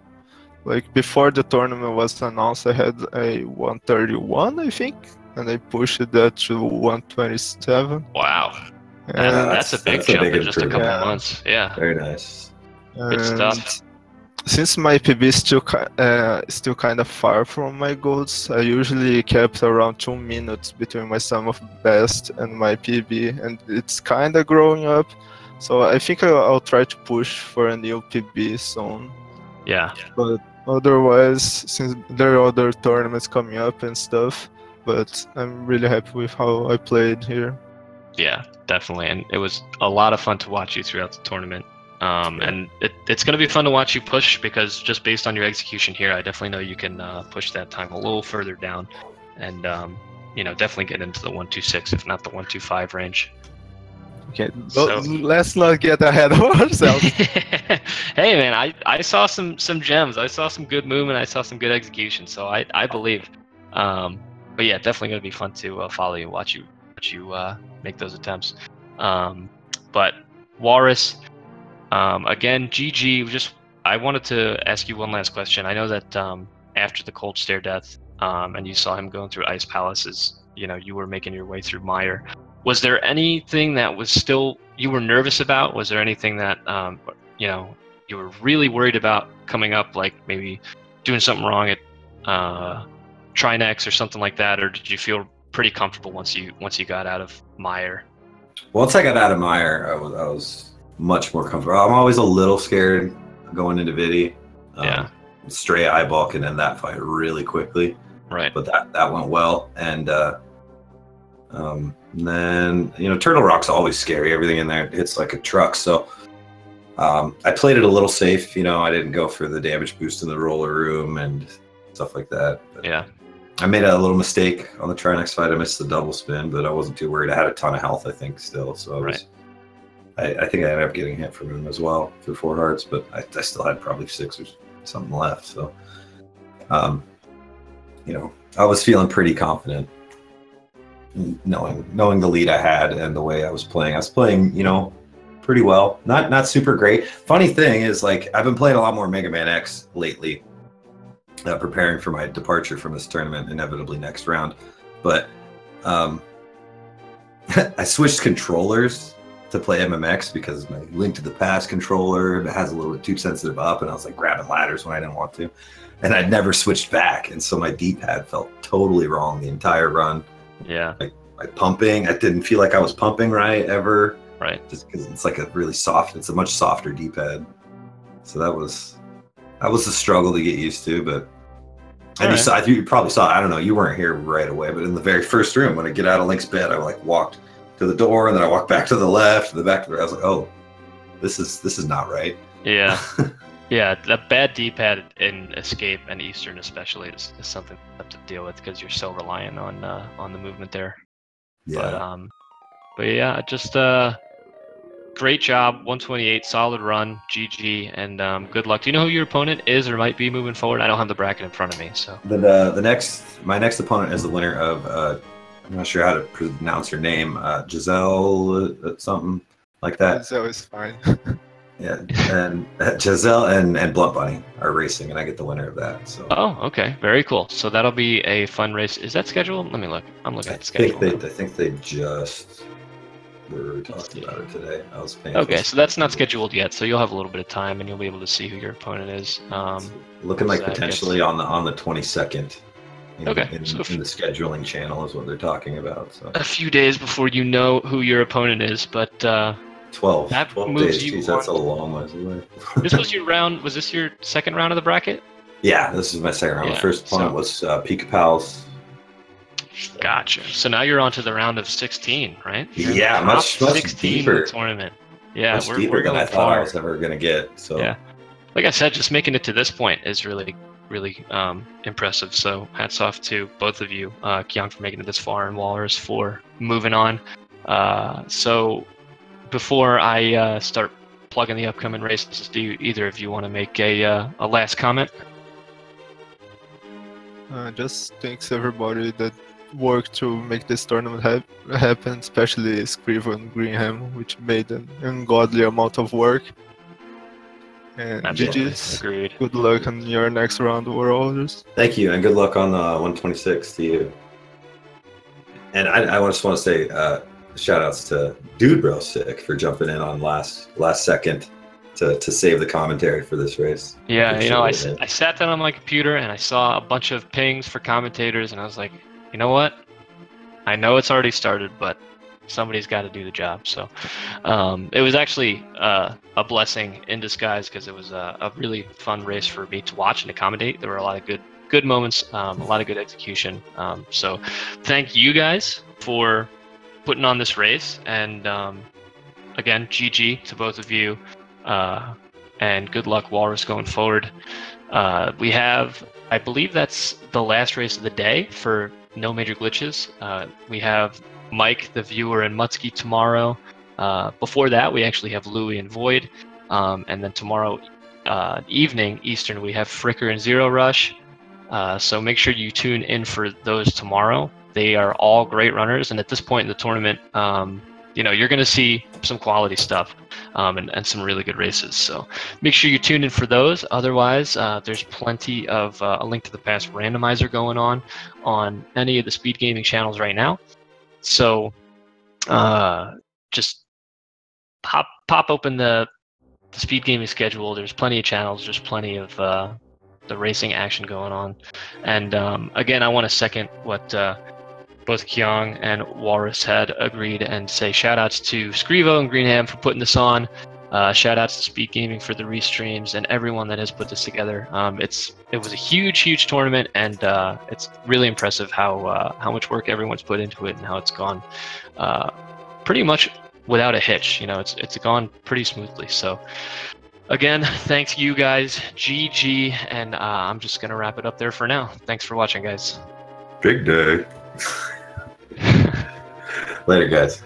like before the tournament was announced, I had a 131, I think, and I pushed that to 127. Wow, that's a big jump in just a couple months. Yeah, very nice. Good stuff. Since my PB is still kind of far from my goals, I usually kept around 2 minutes between my sum of best and my PB, and it's kind of growing up. So I think I'll try to push for a new PB soon. Yeah. But otherwise, since there are other tournaments coming up and stuff, but I'm really happy with how I played here. Yeah, definitely, and it was a lot of fun to watch you throughout the tournament. And it's going to be fun to watch you push, because just based on your execution here, I definitely know you can push that time a little further down. And definitely get into the 126, if not the 125 range. Okay, So- let's not get ahead of ourselves. Hey man, I saw some gems. I saw some good movement. I saw some good execution. So I believe. But yeah, definitely gonna be fun to follow you, watch you make those attempts. But Walrus, again, GG. I wanted to ask you one last question. I know that after the cold stare death, and you saw him going through ice palaces, you were making your way through mire. Was there anything that was still you were nervous about? Was there anything that you were really worried about coming up, like maybe doing something wrong at Trinex or something like that, or did you feel pretty comfortable once you got out of mire? Once I got out of mire, I was much more comfortable. I'm always a little scared going into Vidi. Yeah. Stray eyeball can end that fight really quickly. Right. But that went well, and then Turtle Rock's always scary. Everything in there hits like a truck. So I played it a little safe. I didn't go for the damage boost in the roller room and stuff like that. But yeah. I made a little mistake on the Trinex fight. I missed the double spin, but I wasn't too worried. I had a ton of health, I think, still. So I think I ended up getting hit from him as well through 4 hearts, but I still had probably 6 or something left. So, I was feeling pretty confident, knowing the lead I had and the way I was playing. I was playing, pretty well. Not super great. Funny thing is, like, I've been playing a lot more Mega Man X lately, preparing for my departure from this tournament, inevitably next round. But I switched controllers to play MMX because my Link to the Past controller has a little bit too sensitive up, and I was like grabbing ladders when I didn't want to, and I'd never switched back, and so my D-pad felt totally wrong the entire run. Yeah. Like pumping, I didn't feel like I was pumping right ever. Right. Just because it's like it's a much softer D-pad. So that was a struggle to get used to, but and you probably saw, I don't know, you weren't here right away, but in the very first room when I get out of Link's bed, I like walked to the door and then I walked back to the left, to the back. I was like, oh, this is not right. Yeah. Yeah, the bad D-pad in Escape and Eastern especially is something you have to deal with because you're so reliant on the movement there. Yeah. But yeah, just great job, 128, solid run, GG, and good luck. Do you know who your opponent is or might be moving forward? I don't have the bracket in front of me, so. My next opponent is the winner of I'm not sure how to pronounce her name, Giselle, something like that. Giselle is fine. Yeah, and Giselle and Blunt Bunny are racing, and I get the winner of that. So. Oh, okay, very cool. So that'll be a fun race. Is that scheduled? Let me look. I'm looking at the schedule. I think they just were talking about it today. I was paying. Okay, so that's not scheduled yet. So you'll have a little bit of time, and you'll be able to see who your opponent is. Looking like potentially on the 22nd. Okay. In the scheduling channel is what they're talking about. So. A few days before you know who your opponent is, but 12 that days. Jeez, that's a long ways away. This was your round. Was this your second round of the bracket? Yeah, this is my second round. Yeah, the first opponent was Pika Pals. Gotcha. So now you're on to the round of 16, right? Yeah, much deeper tournament. Yeah, much deeper than I thought I was ever gonna get. So yeah, like I said, just making it to this point is really impressive. So hats off to both of you, Kyong for making it this far, and Walrus for moving on. So before I start plugging the upcoming races, do either of you want to make a last comment? Just thanks everybody that worked to make this tournament happen, especially Scrivo and Greenham, which made an ungodly amount of work. And GG's. Agreed. Good luck on your next round, Warriors. Thank you, and good luck on the 126 to you. And I just want to say shout outs to Dude Bro Sick for jumping in on last second to save the commentary for this race. Yeah, I sat down on my computer and I saw a bunch of pings for commentators, and I was like, you know what? I know it's already started, but somebody's got to do the job. So it was actually a blessing in disguise because it was a really fun race for me to watch and to commentate. There were a lot of good moments, a lot of good execution. So thank you guys for putting on this race, and again, GG to both of you, and good luck, Walrus, going forward. We have, I believe that's the last race of the day for no major glitches. We have Mike, the viewer, and Mutsky tomorrow. Before that, we actually have Louie and Void. And then tomorrow evening, Eastern, we have Fricker and Zero Rush. So make sure you tune in for those tomorrow. They are all great runners, and at this point in the tournament, you know, you're going to see some quality stuff and some really good races. So make sure you tune in for those. Otherwise, there's plenty of a Link to the Past randomizer going on any of the speed gaming channels right now. So just pop open the speed gaming schedule. There's plenty of channels. There's plenty of the racing action going on. And again, I want to second what both Kyong and Walrus had agreed and say shout outs to Scrivo and Greenham for putting this on. Shout outs to Speed Gaming for the restreams and everyone that has put this together. It was a huge tournament, and it's really impressive how much work everyone's put into it and how it's gone pretty much without a hitch. You know, it's gone pretty smoothly. So again, thanks you guys, GG, and I'm just gonna wrap it up there for now. Thanks for watching, guys. Big day. Later, guys.